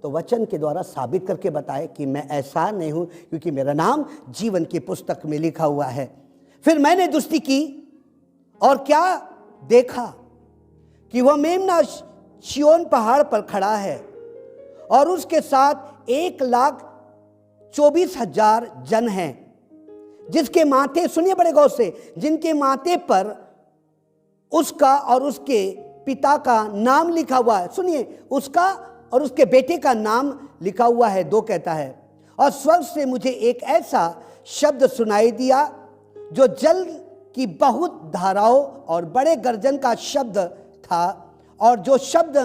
तो वचन के द्वारा साबित करके बताए कि मैं ऐसा नहीं हूं, क्योंकि मेरा नाम जीवन की पुस्तक में लिखा हुआ है। फिर मैंने दुष्टि की और क्या देखा कि वह मेम्ना सिय्योन पहाड़ पर खड़ा है और उसके साथ 1,24,000 जन हैं, जिसके माथे, सुनिए बड़े गौर से, जिनके माथे पर उसका और उसके पिता का नाम लिखा हुआ है। सुनिए, उसका और उसके बेटे का नाम लिखा हुआ है। 2 कहता है, और स्वर्ग से मुझे एक ऐसा शब्द सुनाई दिया जो जल की बहुत धाराओं और बड़े गर्जन का शब्द था, और जो शब्द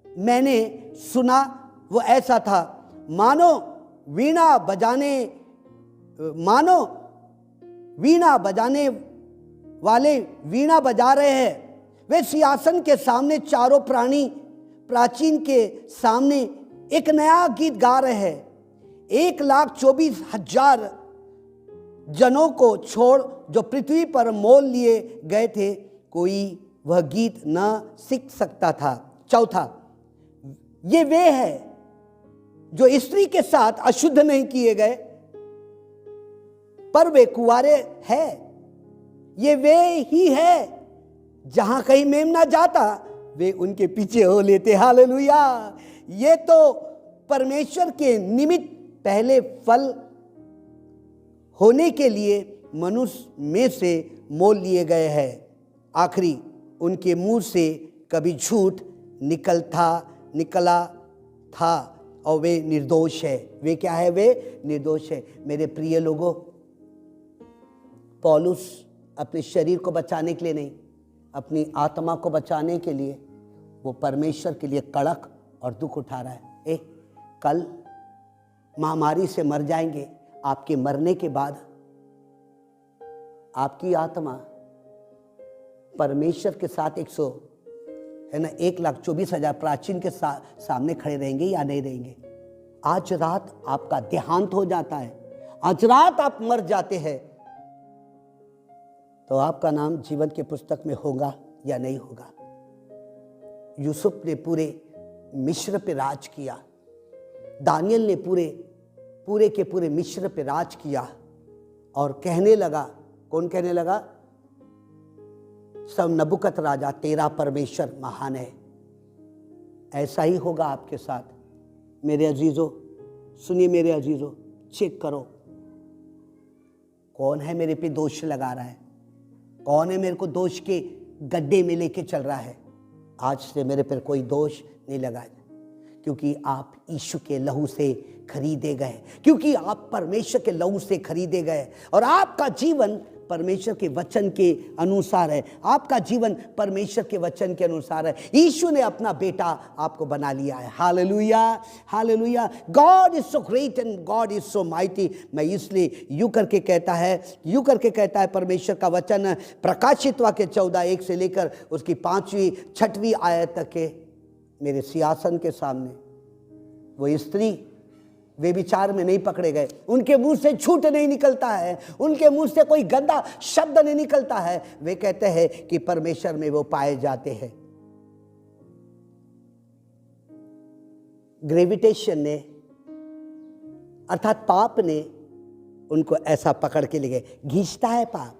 मैंने सुना वो ऐसा था, मानो वीणा बजाने वाले वीणा बजा रहे हैं। वे सिंहासन के सामने चारों प्राचीन के सामने एक नया गीत गा रहे हैं। 1,24,000 जनों को छोड़ जो पृथ्वी पर मोल लिए गए थे, कोई वह गीत न सीख सकता था। 4, ये वे है जो स्त्री के साथ अशुद्ध नहीं किए गए पर वे कुंवारे हैं। ये वे ही है, जहां कहीं मेमना जाता वे उनके पीछे हो लेते। हालेलुया। ये तो परमेश्वर के निमित्त पहले फल होने के लिए मनुष्य में से मोल लिए गए हैं। आखिरी उनके मुंह से कभी झूठ निकला था और वे निर्दोष है। वे क्या है? वे निर्दोष है। मेरे प्रिय लोगों, पौलुस अपने शरीर को बचाने के लिए नहीं, अपनी आत्मा को बचाने के लिए वो परमेश्वर के लिए कड़क और दुख उठा रहा है। कल महामारी से मर जाएंगे, आपके मरने के बाद आपकी आत्मा परमेश्वर के साथ 1,24,000 प्राचीन के सामने खड़े रहेंगे या नहीं रहेंगे? आज रात आपका देहांत हो जाता है, आज रात आप मर जाते हैं, तो आपका नाम जीवन की पुस्तक में होगा या नहीं होगा? यूसुफ ने पूरे मिस्र पे राज किया, दानियल ने पूरे के पूरे मिस्र पे राज किया और कहने लगा, कौन कहने लगा? सब नबुकत राजा, तेरा परमेश्वर महान है। ऐसा ही होगा आपके साथ। मेरे अजीजों सुनिए, मेरे अजीजों चेक करो, कौन है मेरे पे दोष लगा रहा है, कौन है मेरे को दोष के गड्ढे में लेके चल रहा है। आज से मेरे पर कोई दोष नहीं लगाए, क्योंकि आप यीशु के लहू से खरीदे गए, क्योंकि आप परमेश्वर के लहू से खरीदे गए और आपका जीवन परमेश्वर के वचन के अनुसार है। आपका जीवन परमेश्वर के वचन के अनुसार है। यीशु ने अपना बेटा आपको बना लिया है। Hallelujah, hallelujah. God is so great and God is so mighty. मैं इसलिए यूं करके कहता है परमेश्वर का वचन, प्रकाशित वाक्य 14:1 से लेकर उसकी 5वीं 6वीं आयत तक के, मेरे सिंहासन के सामने वो स्त्री वे विचार में नहीं पकड़े गए, उनके मुंह से झूठ नहीं निकलता है, उनके मुंह से कोई गंदा शब्द नहीं निकलता है। वे कहते हैं कि परमेश्वर में वो पाए जाते हैं। ग्रेविटेशन ने अर्थात पाप ने उनको ऐसा पकड़ के ले गए। घींचता है पाप,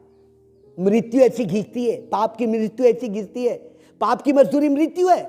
मृत्यु ऐसी घींचती है, पाप की मृत्यु ऐसी घींचती है। पाप की मजदूरी मृत्यु है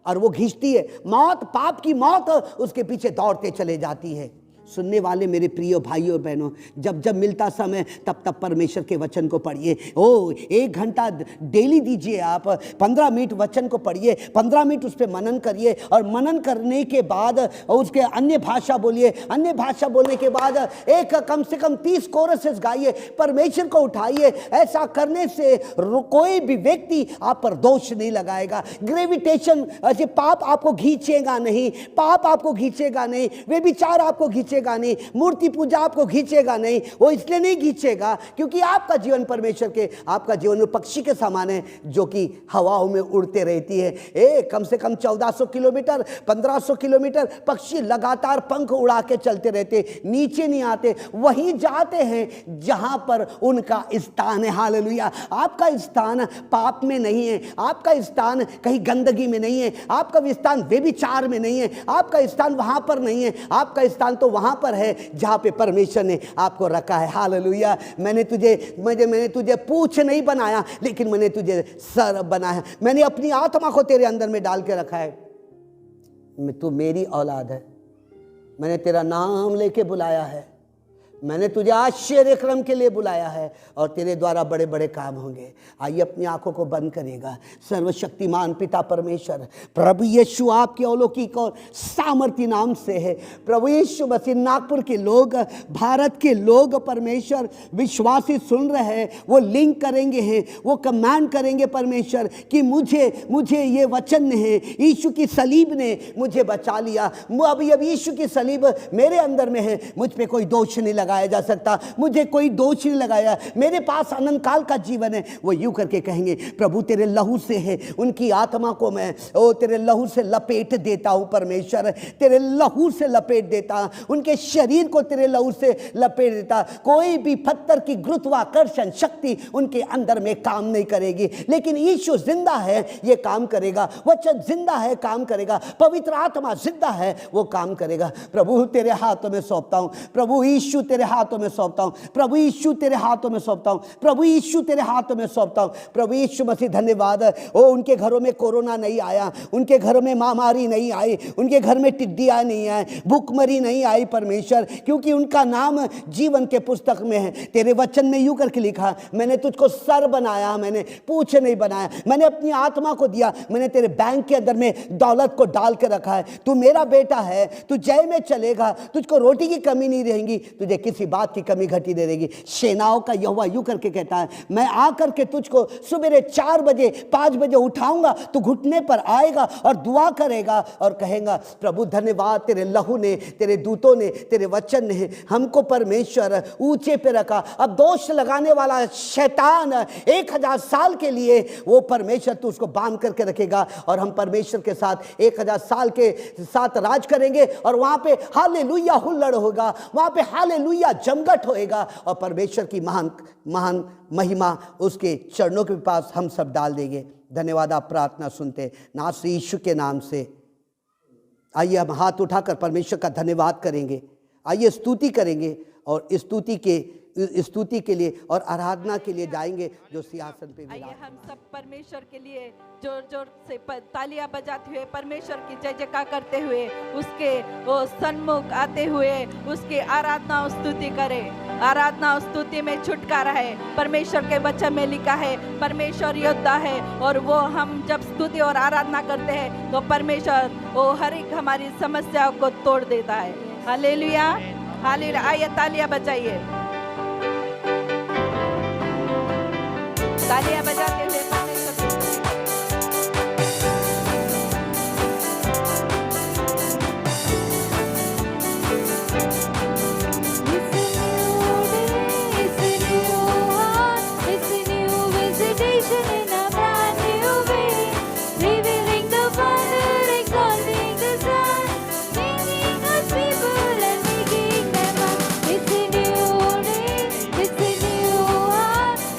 और वो घींचती है मौत, पाप की मौत उसके पीछे दौड़ते चले जाती है। सुनने वाले मेरे प्रिय भाइयों और बहनों, जब जब मिलता समय तब तब परमेश्वर के वचन को पढ़िए। ओ 1 घंटा डेली दीजिए, आप 15 मिनट वचन को पढ़िए, 15 मिनट उस पर मनन करिए और मनन करने के बाद उसके अन्य भाषा बोलिए। अन्य भाषा बोलने के बाद एक कम से कम 30 कोरसेस गाइए, परमेश्वर को उठाइए। ऐसा करने से कोई भी व्यक्ति आप पर दोष नहीं लगाएगा। ग्रेविटेशन ऐसे पाप आपको खींचेगा नहीं, पाप आपको खींचेगा नहीं, वे विचार आपको खींचेगा नहीं, मूर्ति पूजा आपको खींचेगा नहीं। वो इसलिए नहीं खींचेगा क्योंकि आपका जीवन परमेश्वर के, आपका जीवन पक्षी के समान है जो कि हवाओं में उड़ते रहती है। कम से कम 1400 किलोमीटर 1500 किलोमीटर पक्षी लगातार पंख उड़ा के चलते रहते, नीचे नहीं आते, वहीं जाते हैं जहां पर उनका स्थान है। हालेलुया। आपका स्थान पाप में नहीं है, आपका स्थान कहीं गंदगी में नहीं है, आपका स्थान व्यभिचार में नहीं है, आपका स्थान वहां पर नहीं है। आपका स्थान तो वहां पर है जहां पे परमेश्वर ने आपको रखा है। हालेलुया। मैंने तुझे पूंछ नहीं बनाया, लेकिन मैंने तुझे सर बनाया। मैंने अपनी आत्मा को तेरे अंदर में डाल के रखा है। तू मेरी औलाद है, मैंने तेरा नाम लेके बुलाया है, मैंने तुझे आश्चर्य क्रम के लिए बुलाया है और तेरे द्वारा बड़े बड़े काम होंगे। आइए अपनी आंखों को बंद करिएगा। सर्वशक्तिमान पिता परमेश्वर, प्रभु यीशु आपके अलौकिक और सामर्थी नाम से है। प्रभु यीशु मसीह, नागपुर के लोग, भारत के लोग परमेश्वर विश्वासी सुन रहे हैं, वो लिंक करेंगे हैं, वो कमांड करेंगे परमेश्वर कि मुझे ये वचन है, यीशु की सलीब ने मुझे बचा लिया। अभी यीशु की सलीब मेरे अंदर में है, मुझ पे कोई दोष नहीं लगाया जा सकता, मुझे कोई दोष नहीं लगाया, मेरे पास अनंत काल का जीवन है। वो यूं करके कहेंगे, प्रभु तेरे लहू से है, उनकी आत्मा को मैं तेरे लहू से लपेट देता हूं परमेश्वर, तेरे लहू से लपेट देता, उनके शरीर को तेरे लहू से लपेट देता। कोई भी पत्थर की गुरुत्वाकर्षण शक्ति उनके अंदर में काम नहीं करेगी, लेकिन यीशु जिंदा है, ये काम करेगा। वचन जिंदा है, काम करेगा। पवित्र आत्मा जिंदा है, वो काम करेगा। प्रभु तेरे हाथों में सौंपता हूं, प्रभु यीशु तेरे हाथों में सौंपता हूं, प्रभु यीशु तेरे हाथों में सौंपता हूं, प्रभु यीशु तेरे हाथों में सौंपता हूं। प्रभु यीशु मसीह धन्यवाद। उनके घरों में कोरोना नहीं आया, उनके घरों में महामारी नहीं आई, उनके घर में टिड्डियां नहीं आई, भूखमरी नहीं आई परमेश्वर, क्योंकि उनका नाम जीवन के पुस्तक में है। तेरे वचन में यूं करके लिखा, मैंने तुझको सर बनाया, मैंने पूंछ नहीं बनाया, मैंने अपनी आत्मा को दिया, मैंने तेरे बैंक के अंदर में दौलत को डाल के रखा है। तू मेरा बेटा है, तू जय में चलेगा, तुझको रोटी की कमी नहीं रहेगी, तुझे किसी बात की कमी घटी दे देगी। सेनाओं का यहोवा यूं करके कहता है, मैं आकर के तुझको सुबह 4 बजे 5 बजे उठाऊंगा, तू घुटने पर आएगा और दुआ करेगा और कहेगा, प्रभु धन्यवाद, तेरे लहू ने, तेरे दूतों ने, तेरे वचन ने हमको परमेश्वर ऊंचे पे रखा। अब दोष लगाने वाला शैतान 1000 साल के लिए वो परमेश्वर तू उसको बांध करके रखेगा और हम परमेश्वर के साथ 1000 साल के साथ राज करेंगे और वहां पे हालेलुया हुल्लड़ होगा, वहां पे हालेलुया जमघट होएगा और परमेश्वर की महान महान महिमा उसके चरणों के पास हम सब डाल देंगे। धन्यवाद। आप प्रार्थना सुनते नाथ यीशु के नाम से। आइए हम हाथ उठाकर परमेश्वर का धन्यवाद करेंगे। आइए स्तुति करेंगे और स्तुति के लिए और आराधना के लिए जाएंगे जो सिंहासन पे। आइए हम सब परमेश्वर के लिए जोर जोर से तालियां बजाते हुए परमेश्वर की जय जयकार करते हुए उसके वो सन्मुख आते हुए उसकी आराधना और स्तुति करें। आराधना और स्तुति में छुटकारा है। परमेश्वर के वचन में लिखा है परमेश्वर योद्धा है और वो हम जब स्तुति और आराधना करते हैं तो परमेश्वर वो हर एक हमारी समस्याओं को तोड़ देता है। Hallelujah hallelujah. आइए तालियां बजाइए, तालियां बजाते हुए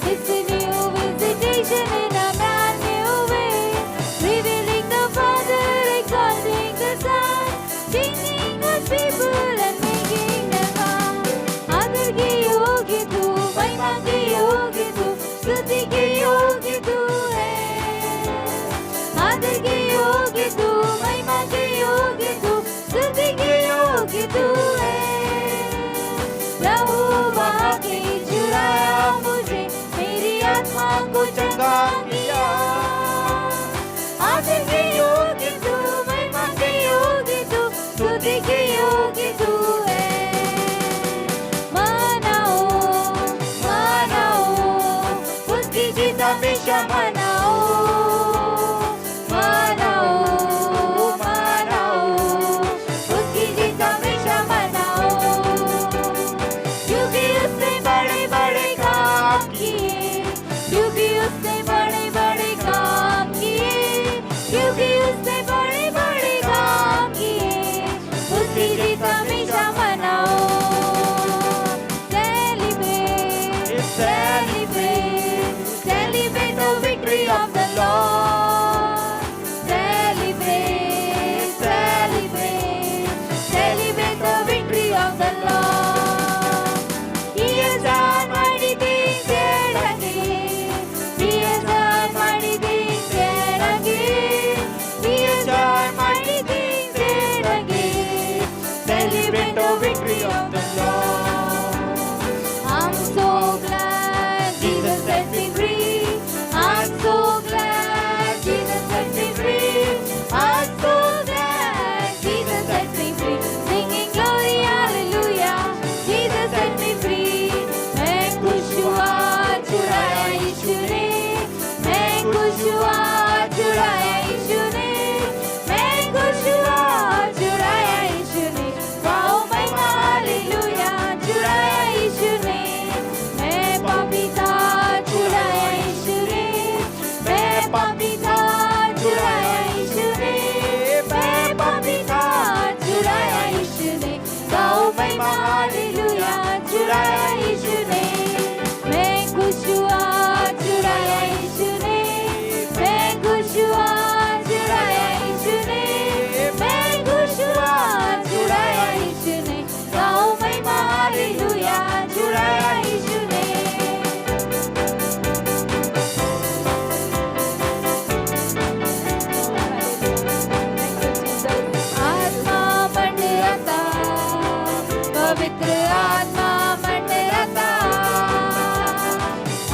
It's a new visitation. को चंगा किया। आदर के योग्य तू, महिमा के योग्य तू, स्तुति के योग्य तू है। मनाओ मनाओ उसकी जीत हमेशा मनाओ। मनाओ मनाओ उसकी जीत हमेशा मनाओ। क्योंकि उसने बड़े बड़े काम किए, क्योंकि उसने बड़े बड़े काम किए, क्योंकि उसने बड़े बड़े काम किए, उसकी जीत हमेशा मनाओ। Celebrate, celebrate, celebrate the victory of the Lord. Celebrate, celebrate, celebrate the victory of the Lord. He has done mighty things yet again. He has done mighty things yet again. He has done mighty things yet again. Celebrate the victory of the Lord. I'm so glad Jesus set me free. I'm so glad Jesus set me free. I'm so glad Jesus set me free. Singing glory hallelujah, Jesus set me free. मैं खुश हुआ छुड़ाया यीशु ने, मैं खुश हुआ छुड़ाया यीशु ने, मैं खुश हुआ छुड़ाया यीशु ने। गाओ महिमा हालेलुया, छुड़ाया यीशु ने। मैं पापी था छुड़ाया यीशु ने, मैं पापी था छुड़ाया यीशु ने, मैं पापी था छुड़ाया यीशु ने। गाओ महिमा हालेलुया, छुड़ाया यीशु ने। मैं खुश हुआ छुड़ाया यीशु ने, मैं खुश हुआ छुड़ाया यीशु ने, मैं खुश हुआ छुड़ाया यीशु ने। गाओ महिमा हालेलुया, छुड़ाया यीशु ने। आत्मा मंडराता, पवित्र आत्मा मंडराता,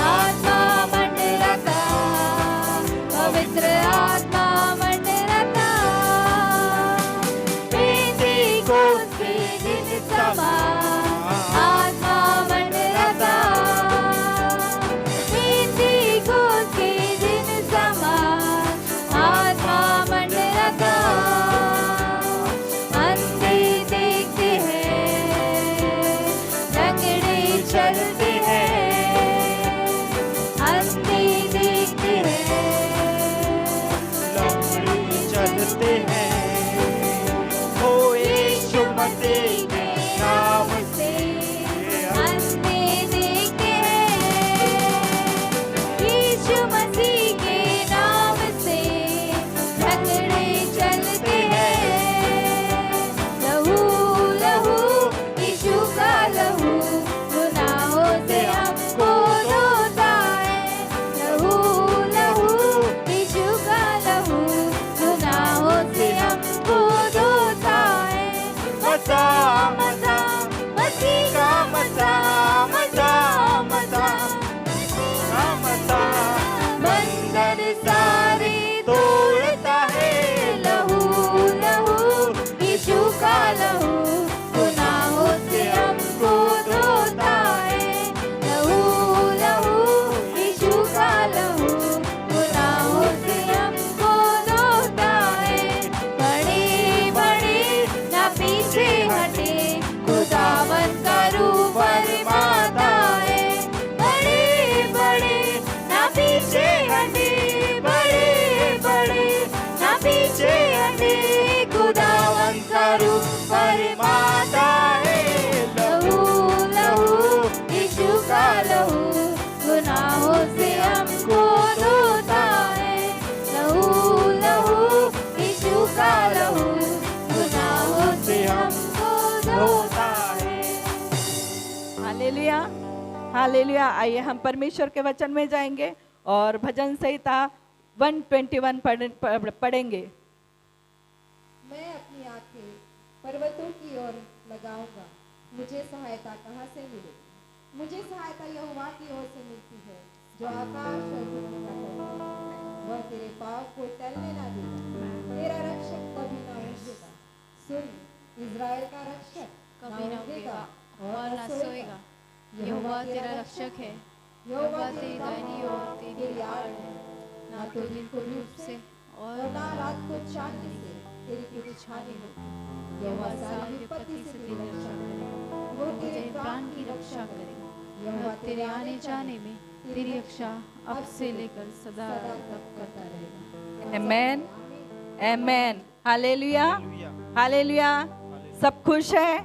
आत्मा मंडराता, पवित्र आत्मा मंडराता। पेंतीकोस्त के दिन समान आत्मा मंडराता, पेंतीकोस्त के दिन समान आत्मा मंडराता। अंधे देखते हैं, लंगड़े चलते हैं, अंधे देखते हैं, लंगड़े चलते हैं। ओ यीशु मसीह के नाम से अंधे देखते हैं, यीशु मसीह के नाम से लंगड़े चलते हैं। लहू लहू यीशु का लहू गुनाहों से हमको धोता है। लहू लहू यीशु का लहू गुनाहों से हमको धोता है। मजा मजा मसीह का मजा, मजा मजा मसीह का मजा, बंधन सारे तोड़ता है। लहू लहू यीशु का लहू गुनाहों से हमको धोता है। लहू लहू यीशु का लहू गुनाहों से हमको धोता है। बड़े बड़े ना पीछे हटे, खुदावन का रूप फरमाता है। बड़े बड़े ना पीछे हटे, बड़े बड़े ना पीछे हटे, खुदावन का रूप फरमाता है। लहू लहू यीशु का लहू गुनाहों से हमको धोता है। लहू लहू यीशु का लहू गुनाहों से हमको धोता है। Hallelujah hallelujah. आइए हम परमेश्वर के वचन में जाएंगे और भजन संहिता 121 पढ़ेंगे। मैं अपनी आंखें पर्वतों की ओर लगाऊंगा, मुझे सहायता कहाँ से मिलेगी? मुझे सहायता यहोवा की ओर से मिलती है, जो आकाश और जमीन का करता है। वह तेरे पाँव को टलने ना देगा, तेरा रक्षक कभी ना उठेगा। सुन, इज़राइल का रक्षक कभी ना उठेगा और न सोएगा। यहोवा तेरा रक्षक है, यहोवा तेरी दाहिनी ओर तेरी आड़ है। ना तो दिन को धूप से और और ना रात को चांदनी से तेरी कुछ हानि होगी। यहोवा सारी विपत्ति से तेरी रक्षा करेगा, वो तेरे प्राण की रक्षा करेगा। यहोवा तेरे आने जाने में तेरी रक्षा अब से लेकर सदा तक करता रहेगा। आमेन, आमेन, हालेलुया, हालेलुया। सब खुश है,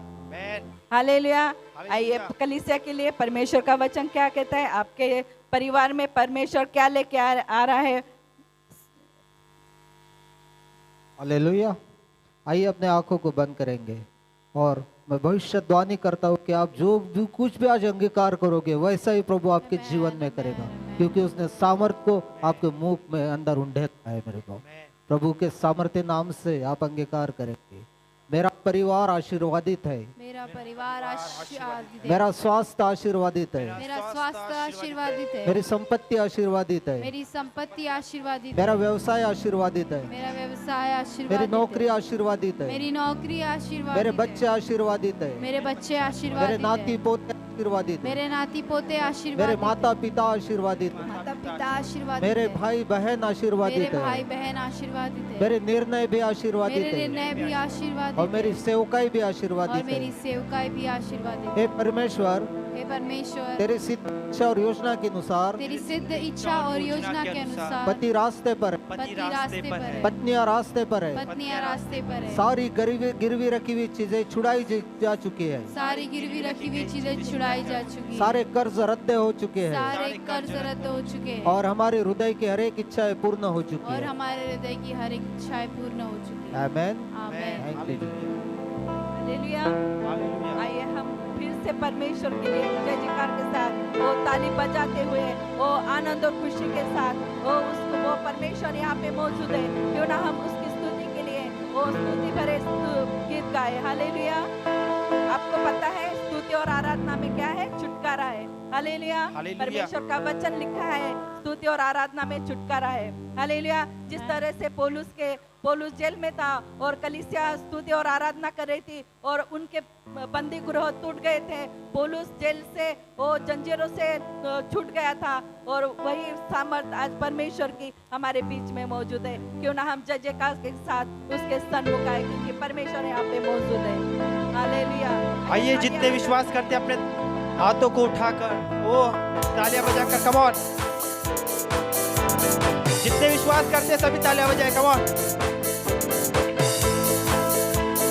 हालेलुया। आइए कलीसिया के लिए परमेश्वर का वचन क्या कहता है, आपके परिवार में परमेश्वर क्या लेके आ रहा है। हालेलुया। आइए अपने आंखों को बंद करेंगे और मैं भविष्यवाणी करता हूँ कि आप जो भी कुछ भी आज अंगीकार करोगे वैसा ही प्रभु आपके जीवन में करेगा, क्योंकि उसने सामर्थ को आपके मुंह में अंदर उंडेला है। मेरे को प्रभु के सामर्थ्य नाम से आप अंगीकार करेंगे। मेरा परिवार आशीर्वादित है, मेरा परिवार आशीर्वादित है, मेरा स्वास्थ्य आशीर्वादित है, मेरा स्वास्थ्य आशीर्वादित है, मेरी संपत्ति आशीर्वादित है, मेरी संपत्ति आशीर्वादित है, मेरा व्यवसाय आशीर्वादित है, मेरा व्यवसाय मेरी आशीर्वादित नौकरी है, आशीर्वादित है, मेरी नौकरी आशीर्वादित मेरे है, बच्चे आशीर्वादित है, मेरे बच्चे मेरे आशीर्वादित नाती है, पोते आशीर्वादित है, मेरे नाती पोते मेरे आशीर्वादित माता है, पिता आशीर्वादित है, माता पिता आशीर्वादित मेरे है, भाई बहन मेरे आशीर्वादित भाई है, बहन आशीर्वादित है, मेरे निर्णय भी आशीर्वादित मेरे है निर्णय भी आशीर्वादित और मेरी है, सेवकाई भी और आशीर्वादित मेरी है। सेवकाई भी आशीर्वादित हे है। परमेश्वर, हे परमेश्वर, तेरी सिद्ध इच्छा और योजना के अनुसार तेरी सिद्ध इच्छा और योजना के अनुसार पति रास्ते पर है, पति रास्ते पर है, पत्नियां रास्ते पर है, पत्नियां रास्ते पर है, सारी गिरवी रखी हुई चीजें छुड़ाई जा चुकी है, सारी गिरवी रखी हुई चीजें छुड़ाई जा चुकी है, सारे कर्ज रद्द हो चुके हैं सारे कर्ज रद्द हो चुके हैं, और हमारे हृदय की हर एक इच्छाएं पूर्ण हो चुकी और है। हमारे हृदय की हर एक इच्छाएं पूर्ण हो चुकी है। Amen. Amen. Thank you. Hallelujah. आइए हम फिर से परमेश्वर के लिए जय जयकार के साथ वो ताली बजाते हुए वो आनंद और खुशी के साथ वो परमेश्वर यहाँ पे मौजूद है, क्यों ना हम उसकी स्तुति के लिए वो स्तुति भरे गीत गाए। हालेलुया। आपको पता है स्तुति और आराधना में क्या है? छुटकारा है। हालेलुया। परमेश्वर का वचन लिखा है स्तुति और आराधना में छुटकारा है। हालेलुया। जिस तरह से पौलुस जेल में था और कलीसिया स्तुति और आराधना कर रही थी और उनके बंदी गृह टूट गए थे, पौलुस जेल से वो जंजीरों से छूट गया था, और वही सामर्थ आज परमेश्वर की हमारे बीच में मौजूद है। क्यों ना हम जय जयकार के साथ उसके सन्मुख आए, क्योंकि परमेश्वर यहाँ पे मौजूद है। हालेलुया। आइए जितने विश्वास करते हैं अपने हाथों को उठाकर वो तालियां बजाकर, कम ऑन। जितने विश्वास करते हैं सभी तालियां बजाएं, कम ऑन।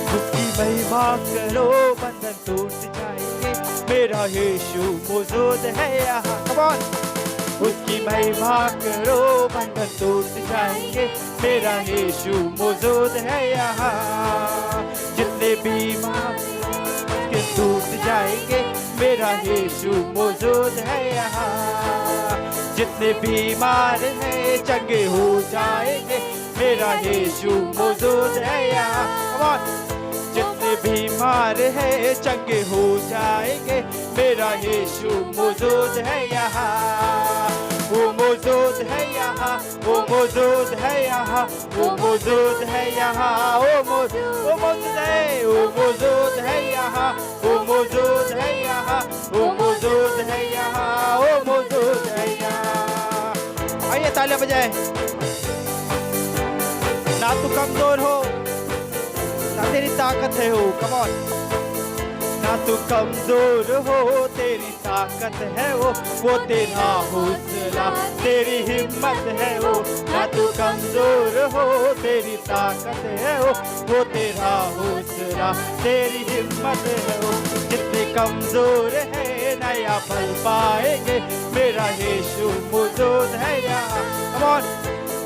उसकी महिमा करो बंधन टूट जाएंगे, मेरा यीशु मौजूद है यहाँ, कम ऑन। उसकी महिमा करो बंधन टूट जाएंगे, मेरा यीशु मौजूद है यहाँ। जितने बीमार के टूट जाएंगे, मेरा यीशु मौजूद है यहाँ। जितने बीमार हैं चंगे हो जाएंगे, मेरा यीशु मौजूद है यहाँ। जितने बीमार हैं चंगे हो जाएंगे, मेरा यीशु मौजूद है यहाँ। वो मौजूद है यहाँ, वो मौजूद है यहाँ, वो मौजूद है यहाँ, वो मौजूद है, वो मौजूद है यहाँ, वो मौजूद है यहाँ, वो मौजूद है यहाँ, वो मौजूद है यहाँ। आइए तालियां बजाएं। ना तू कमजोर हो ना तेरी ताकत है, हो कम ऑन। ना तू कमजोर हो तेरी ताकत है वो तेरा हौसला तेरी हिम्मत है वो। ना तू कमजोर हो तेरी ताकत है वो तेरा हौसला तेरी हिम्मत है वो। जितने कमजोर है नया फल पाएंगे, मेरा यीशु मौजूद है यहाँ, कम ऑन।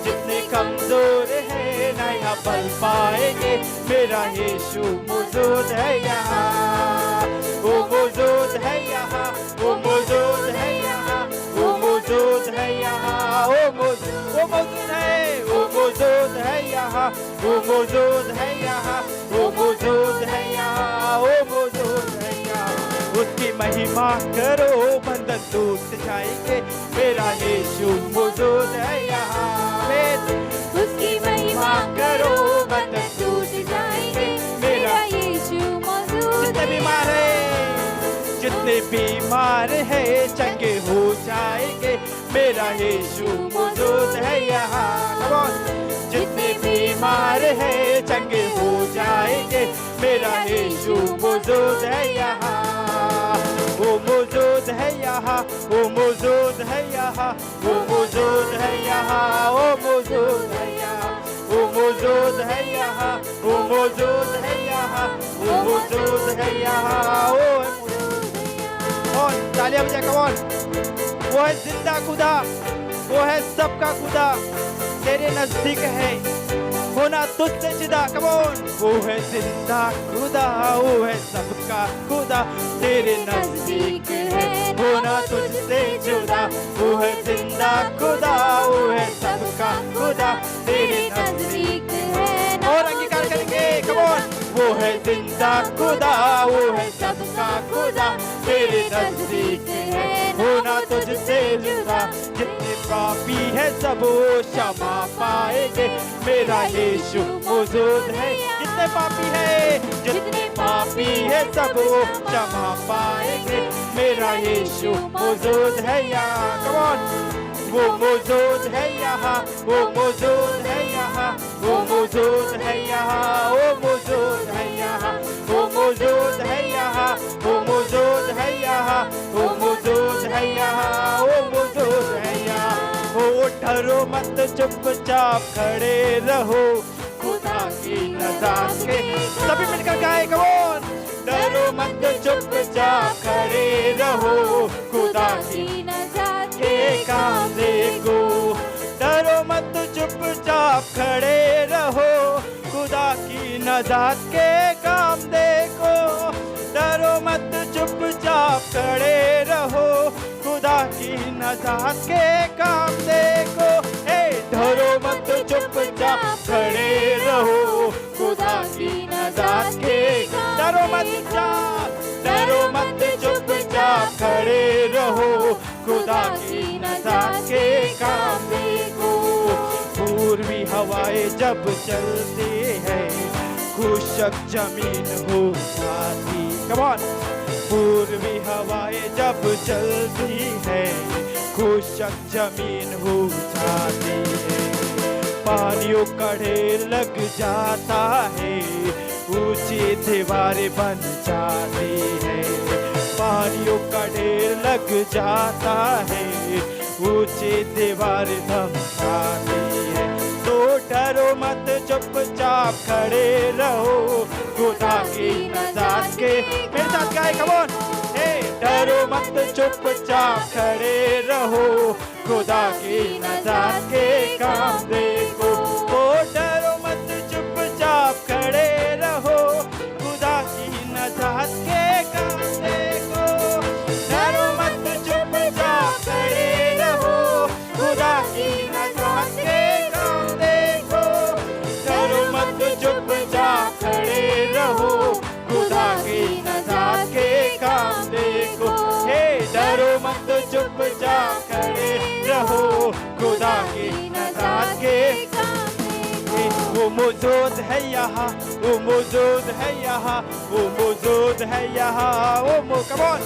जितने कमजोर है नया फल पाएंगे, मेरा यीशु मौजूद है यहाँ। वो मौजूद है यहाँ, वो मौजूद है यहाँ, वो मौजूद है यहाँ, वो मौजूद है, वो मौजूद है यहाँ, वो मौजूद है यहाँ, वो मौजूद है यहाँ, वो मौजूद है यहाँ। उसकी महिमा करो बंधन टूट जाएंगे, मेरा यीशु मौजूद है यहाँ। उसकी महिमा करो बंधन टूट जाएंगे, मेरा यीशु मौजूद जितने है बीमार यहाँ। है, जितने बीमार है चंगे हो जाएंगे, मेरा यीशु मौजूद है यहाँ। Come on। जितने बीमार है चंगे हो जाएंगे, मेरा यीशु मौजूद है यहाँ। वो मौजूद है यहाँ, वो मौजूद है यहाँ, वो मौजूद है यहाँ, वो मौजूद है यहाँ, वो मौजूद है यहाँ, वो मौजूद है यहाँ, वो मौजूद है यहाँ, और तालियां बजा। कौन वो है? जिंदा खुदा, वो है सबका खुदा, तेरे नजदीक है, होना तुझसे जुदा। कौन वो है? जिंदा खुदा, वो है सबका खुदा, तेरे नजदीक है, होना तुझसे जुदा। वो है जिंदा खुदा, वो है सबका खुदा, तेरे नजदीक है। और अंगीकार करेंगे। कौन वो है? जिंदा खुदा, वो है सबका खुदा, तेरे नजदीक है, होना तुझसे जुदा। जितने पापी है सब वो क्षमा पाएंगे, मेरा यीशु मौजूद है। जितने पापी है, जितने पापी है सब वो क्षमा पाएंगे, मेरा यीशु मौजूद है यहाँ। कौन वो मौजूद है यहाँ, वो मौजूद है यहाँ, वो मौजूद है यहाँ, वो मौजूद है यहाँ, वो मौजूद है यहाँ, वो मौजूद है यहाँ, वो मौजूद है यहाँ, वो मौजूद है यहाँ। वो डरो मत, चुपचाप खड़े रहो, खुदा की नज़ात के। सभी मिलकर गाए। कौन डरो मत, चुपचाप खड़े रहो, खुदा की नजात के काम देखो। डरो मत, चुपचाप खड़े रहो, खुदा की नजात के काम देखो। डरो मत, चुपचाप खड़े रहो, खुदा की नजात के काम देखो। हे डरो मत, चुपचाप खड़े रहो, खुदा की नजात के। डरो मत, डरो मत, चुपचाप खड़े रहो, खुदा की नजात के काम देखो। पूर्वी हवाएं जब चलती है, खुशक जमीन हो जाती। कमान पूर्वी हवाएं जब चलती है, खुशक जमीन हो जाती है। पानियों का ढेर लग जाता है, ऊंची दीवारें बन जाती है। पानियों का ढेर लग जाता है, ऊंची दीवारें थम जाती है। तो डरो मत, चुपचाप खड़े रहो, खुदा की नजात के। मेरे साथ गाए। कमोन हे डरो मत, चुपचाप खड़े रहो, खुदा की नजात के काम देखो। ओ डरो मत, चुपचाप खड़े रहो, खुदा की नजात के काम देखो। डरो मत, चुपचाप खड़े रहो, खुदा की नजात के काम देखो। डरो मत, चुपचाप खड़े रहो, खुदा की नजात के काम देखो। हे डरो मत, चुपचाप खड़े रहो, खुदा की नजात के काम देखो। वो मौजूद है यहाँ, वो मौजूद है यहाँ, वो मौजूद है यहाँ। कमोन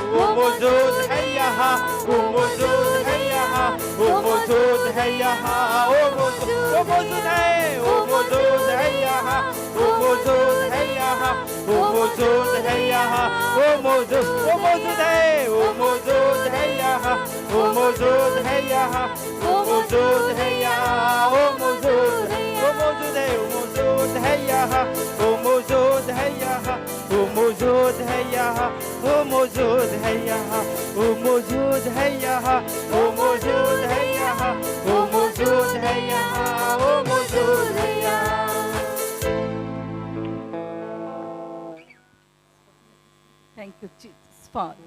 वो मौजूद है यहाँ, वो मौजूद है यहाँ, वो मौजूद है यहाँ। वो मौजूद है, वो मौजूद है यहाँ, वो मौजूद है यहाँ, वो मौजूद है यहाँ। वो मौजूद है, वो मौजूद है यहाँ, वो मौजूद है यहाँ, वो मौजूद है यहाँ। वो मौजूद है, वो मौजूद है, वो मौजूद है यहाँ, वो मौजूद है यहाँ, वो मौजूद है यहाँ, वो मौजूद है यहाँ, वो मौजूद है यहाँ, वो मौजूद है यहाँ, वो मौजूद है यहाँ, वो मौजूद है यहाँ। Thank you, Jesus, Father.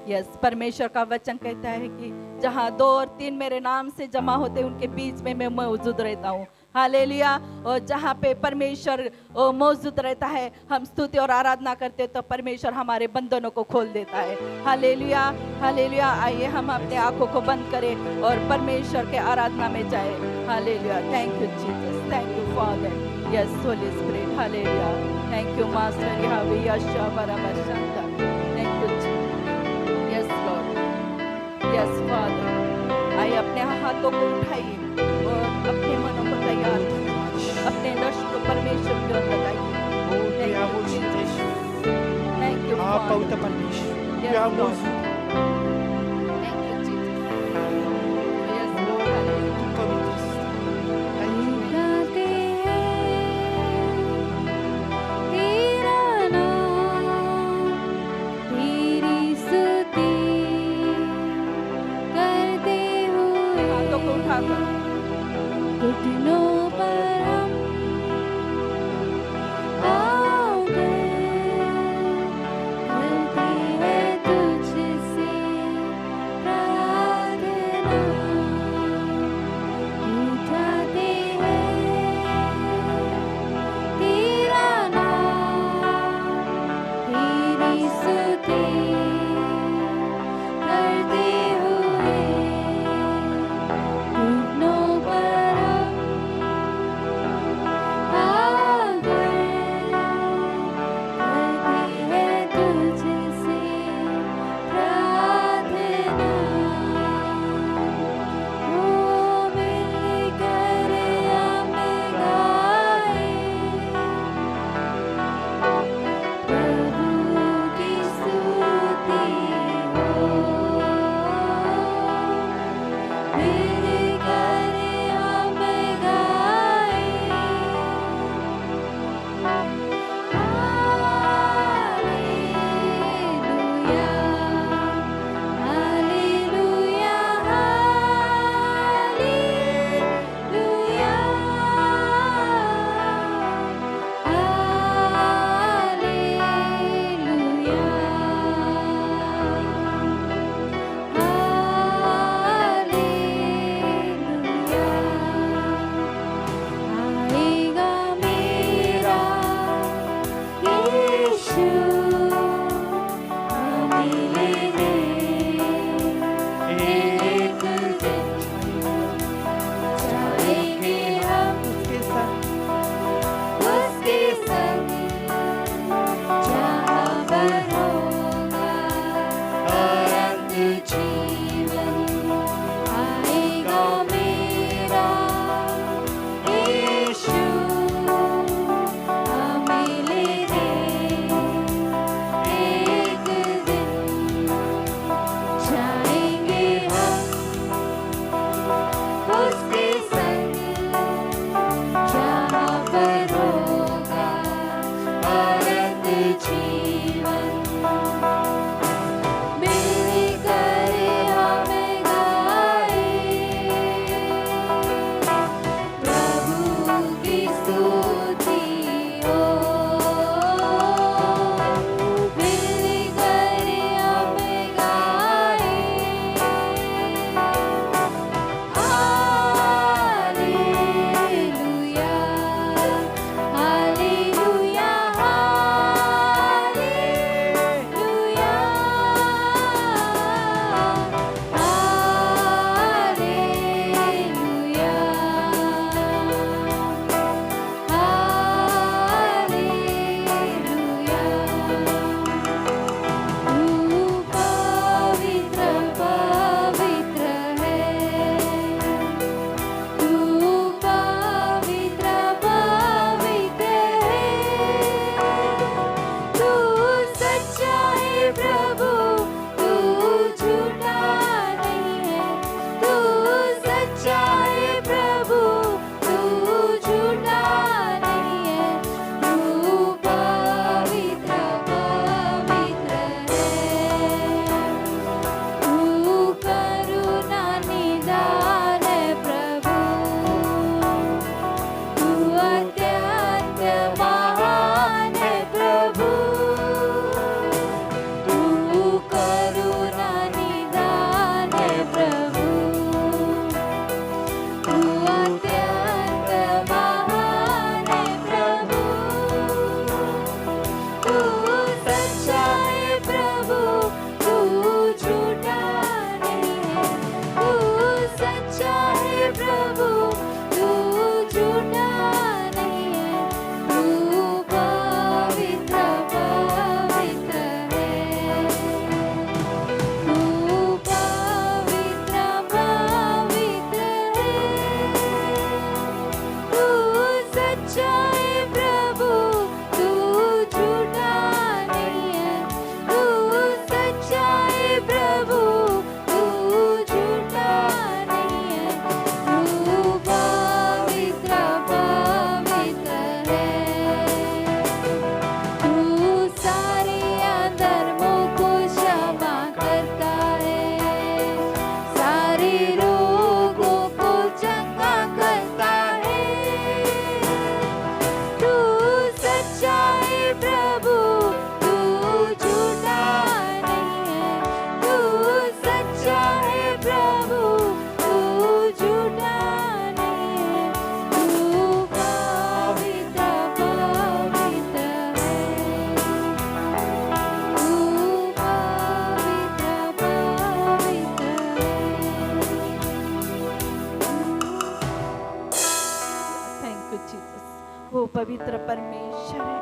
Yes, परमेश्वर का वचन कहता है कि जहाँ 2 और 3 मेरे नाम से जमा होते उनके बीच में मैं मौजूद रहता हूँ। हालेलुया। और जहाँ पे परमेश्वर मौजूद रहता है, हम स्तुति और आराधना करते हैं तो परमेश्वर हमारे बंधनों को खोल देता है। Hallelujah, hallelujah. आइए हम अपने आंखों को बंद करें और परमेश्वर के आराधना में जाए। Hallelujah. Thank you Jesus, thank you Father, yes Holy Spirit. Hallelujah, thank you master यहोवा यशा परमशंता। Thank you yes Lord, yes Father. आइए अपने हाथों को उठाइए और अपने मनों को तैयार करिए, अपने लक्ष्य को परमेश्वर की ओर लगाइए। थैंक यू आप पवित्र परमेश्वर, Yes, क्या Lord. मौजूद Thank you, Jesus. Yes, Lord. Hallelujah. पवित्र गाते हैं तेरा नाम, तेरी स्तुति करते हुए हाथों को उठाकर घुटनों पर हम आओगे, करते हैं तुझसे पवित्र परमेश्वर है,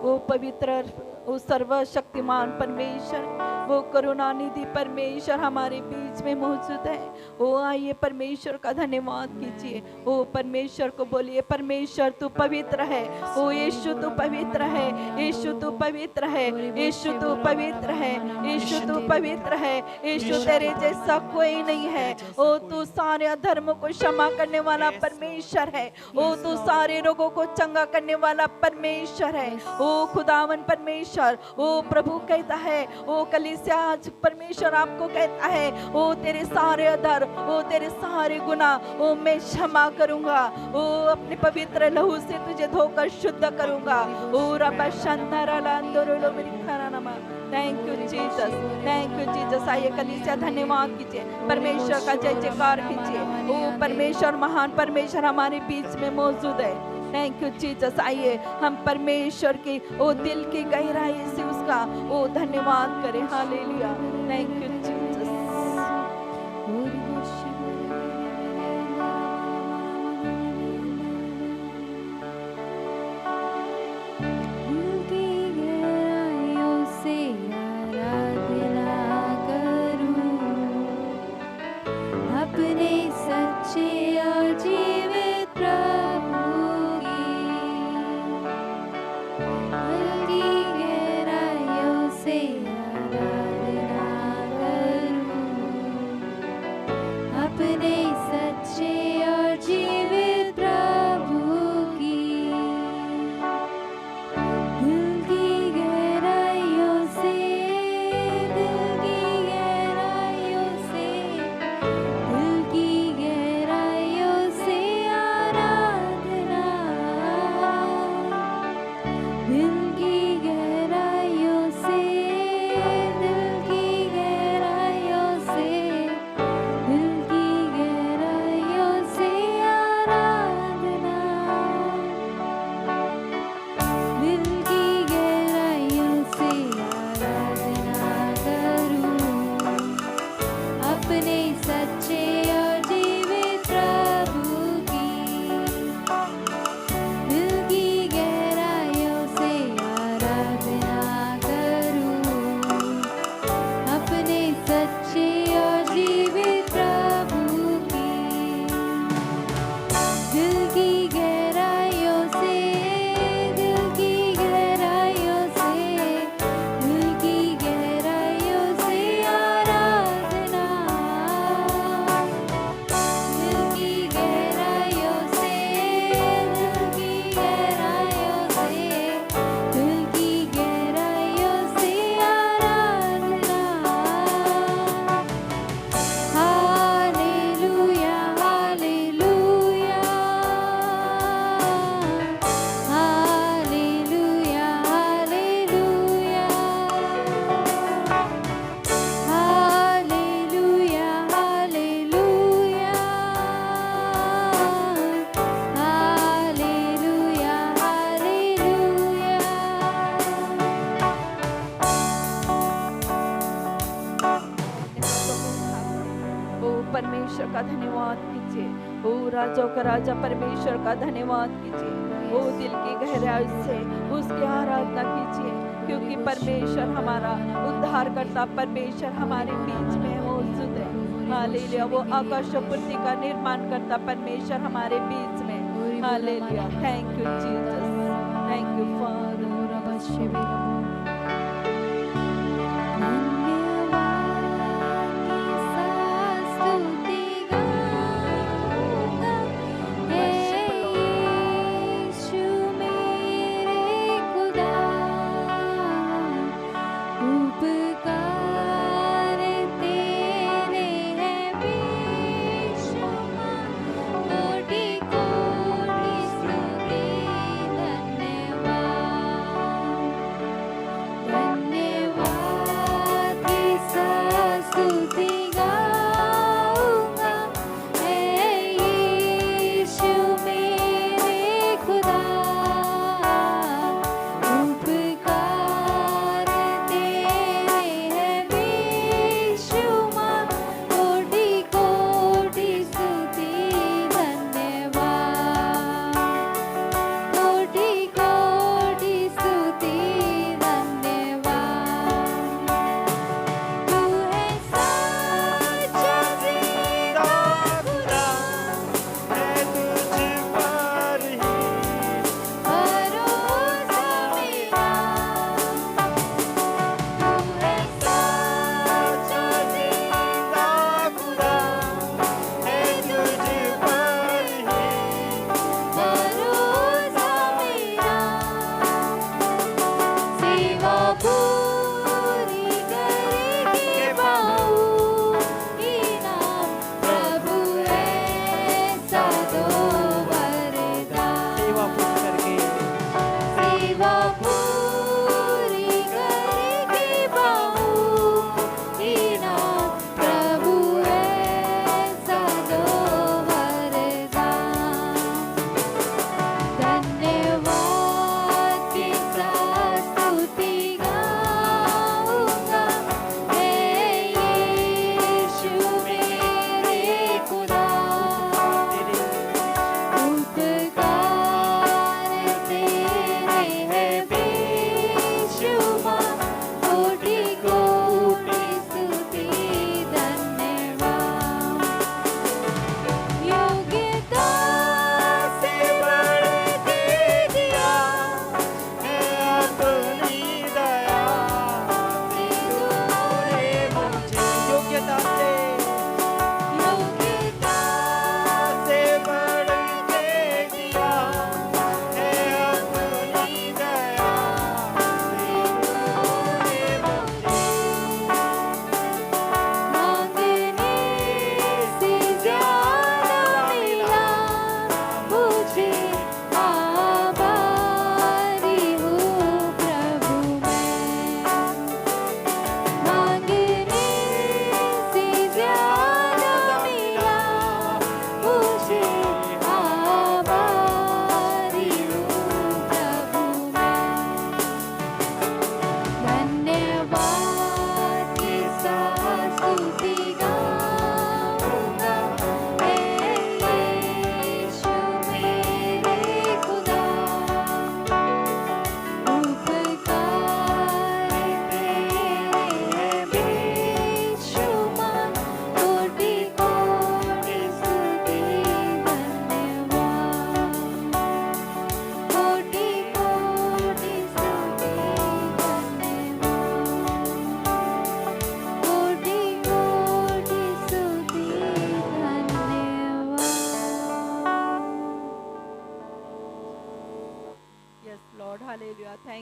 वो पवित्र, वो सर्वशक्तिमान परमेश्वर, वो करुणानिधि परमेश्वर हमारे बीच में मौजूद है। वो आइए परमेश्वर का धन्यवाद कीजिए। वो परमेश्वर को बोलिए, परमेश्वर तू पवित्र है, ओ यीशु तू पवित्र है, यीशु तू पवित्र है, यीशु तू पवित्र है, यीशु तू पवित्र है, यीशु तेरे जैसा कोई नहीं है। ओ तू सारे अधर्मों को क्षमा करने वाला परमेश्वर है, ओ तू सारे रोगों को चंगा करने वाला परमेश्वर है। ओ खुदावन परमेश्वर, ओ प्रभु कहता है, ओ कलीसिया आज परमेश्वर आपको कहता है, ओ तेरे सारे अधर्म, ओ तेरे सारे गुनाह ओ मैं क्षमा करूंगा, ओ अपने पवित्र लहू से तुझे धोकर शुद्ध करूंगा। ओ रबा शंदरा लांदोरो मिरिखाना नमा। Thank you Jesus, thank you Jesus. आइए कलीसिया धन्यवाद कीजिए, परमेश्वर का जय जयकार कीजिए। ओ परमेश्वर, महान परमेश्वर हमारे बीच में मौजूद है। Thank you Jesus. आइए हम परमेश्वर की ओ दिल की गहराई से उसका ओ धन्यवाद करें। Hallelujah, thank you Jesus. अपने सच्चे और जीवित प्रभु की गहराइयों से आराधना करूं। अपने सच्चे और जीवित प्रभु की दिल की गहराइयों से, दिल की गहराइयों से, दिल की गहराइयों से आराधना, दिल की गहराइयों से, दिल की गहराइयों से, दिल की गहराइयों से आराधना, दिल की गहराइयों से आराधना करूं। अपने सच्चे और जीवित प्रभु की दिल की गहराइयों से आराधना करूं। अपने सच्चे और जीवित प्रभु की दिल की गहराइयों से, दिल की गहराइयों से, दिल की गहराइयों से आराधना, दिल की गहराइयों से, दिल की गहराइयों से, दिल की गहराइयों से आराधना। Hallelujah, hallelujah, hallelujah, hallelujah, hallelujah, hallelujah, hallelujah, ओ परमेश्वर का धन्यवाद कीजिए। ओ राजाओं का राजा परमेश्वर का धन्यवाद कीजिए। ओ दिल की गहराई से उसकी आराधना कीजिए, क्योंकि परमेश्वर हमारा उद्धारकर्ता परमेश्वर हमारे बीच में मौजूद है। हालेलुया, वो आकाश और पृथ्वी का निर्माण करता परमेश्वर हमारे बीच में। Hallelujah, thank you Jesus, thank you Father. धन्यवाद।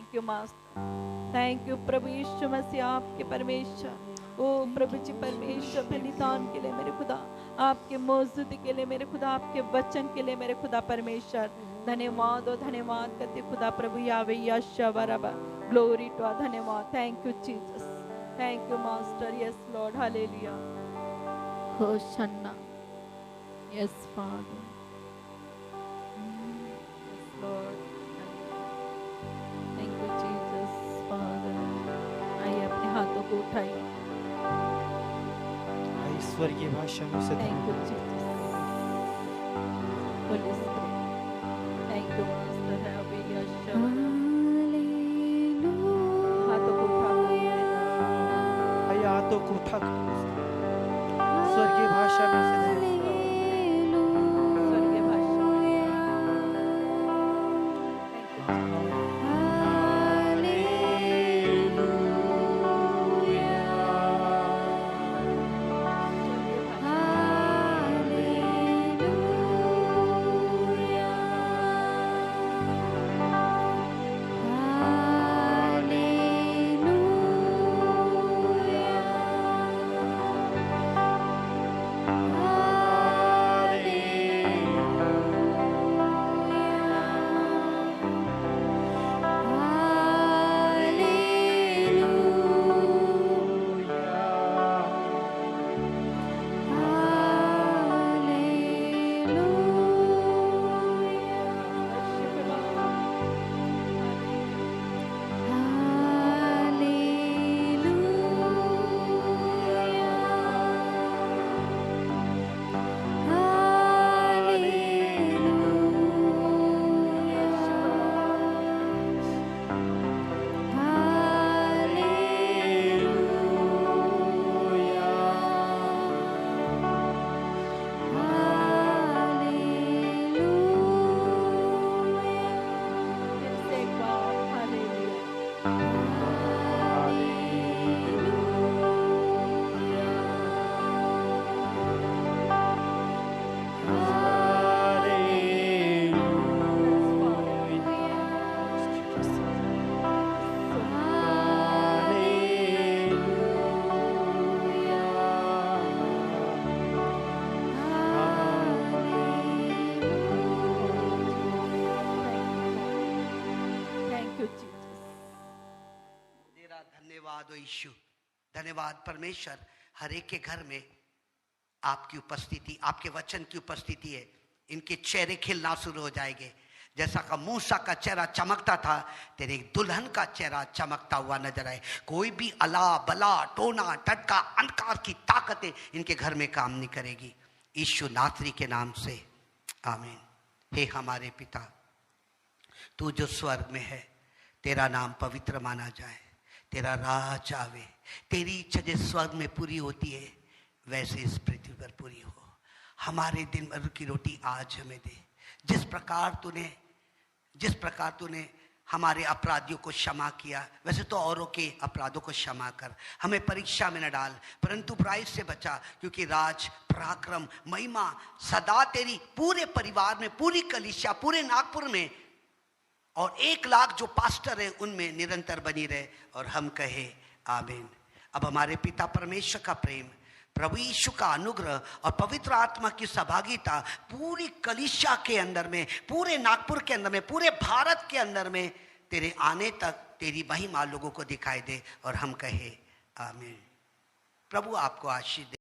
Thank you master, thank you प्रभु यीशु मसीह आपके परमेश्वर। ओ प्रभु जी परमेश्वर, बलिदान के लिए मेरे खुदा, आपके मौजूदी के लिए मेरे खुदा, आपके वचन के लिए मेरे खुदा परमेश्वर धन्यवाद और धन्यवाद करते खुदा प्रभु यावे यशवरबा ग्लोरी टू, धन्यवाद, thank you Jesus, thank you master, yes Lord, hallelujah, hosanna, yes Father, yes Lord, thank you Jesus Father. आइए अपने हाथों को उठाइए, स्वर्गीय भाषा में से thank you Jesus, Holy Spirit, thank you master, have यशवरबा, हाथों को उठाकर आइए हाथों को उठा स्वर्गीय भाषा में से स्वर्गीय भाषा, थैंक यू स्वर्गीय भाषा, worship you, Lord. फिर से एक बार, हालेलुया, थैंक यू जीसस, तेरा धन्यवाद ओ यीशु, धन्यवाद परमेश्वर। हर एक के घर में आपकी उपस्थिति, आपके वचन की उपस्थिति है। इनके चेहरे खिलना शुरू हो जाएंगे। जैसा का मूसा का चेहरा चमकता था, तेरे एक दुल्हन का चेहरा चमकता हुआ नजर आए। कोई भी अला बला टोना टटका अंधकार की ताकतें इनके घर में काम नहीं करेगी, यीशु नासरी के नाम से, आमीन। हे हमारे पिता, तू जो स्वर्ग में है, तेरा नाम पवित्र माना जाए, तेरा राज आवे, तेरी इच्छा जैसे स्वर्ग में पूरी होती है वैसे इस पृथ्वी पर पूरी हो। हमारे दिन भर की रोटी आज हमें दे। जिस प्रकार तूने हमारे अपराधियों को क्षमा किया, वैसे तो औरों के अपराधों को क्षमा कर। हमें परीक्षा में न डाल, परंतु बुराई से बचा, क्योंकि राज, पराक्रम, महिमा सदा तेरी, पूरे परिवार में, पूरी कलीसिया, पूरे नागपुर में और 1 लाख जो पास्टर है उनमें निरंतर बनी रहे। और हम कहे आमीन। अब हमारे पिता परमेश्वर का प्रेम, प्रभु यीशु का अनुग्रह और पवित्र आत्मा की सहभागिता पूरी कलीसिया के अंदर में, पूरे नागपुर के अंदर में, पूरे भारत के अंदर में तेरे आने तक तेरी महिमा लोगों को दिखाई दे। और हम कहे आमीन। प्रभु आपको आशीष दे।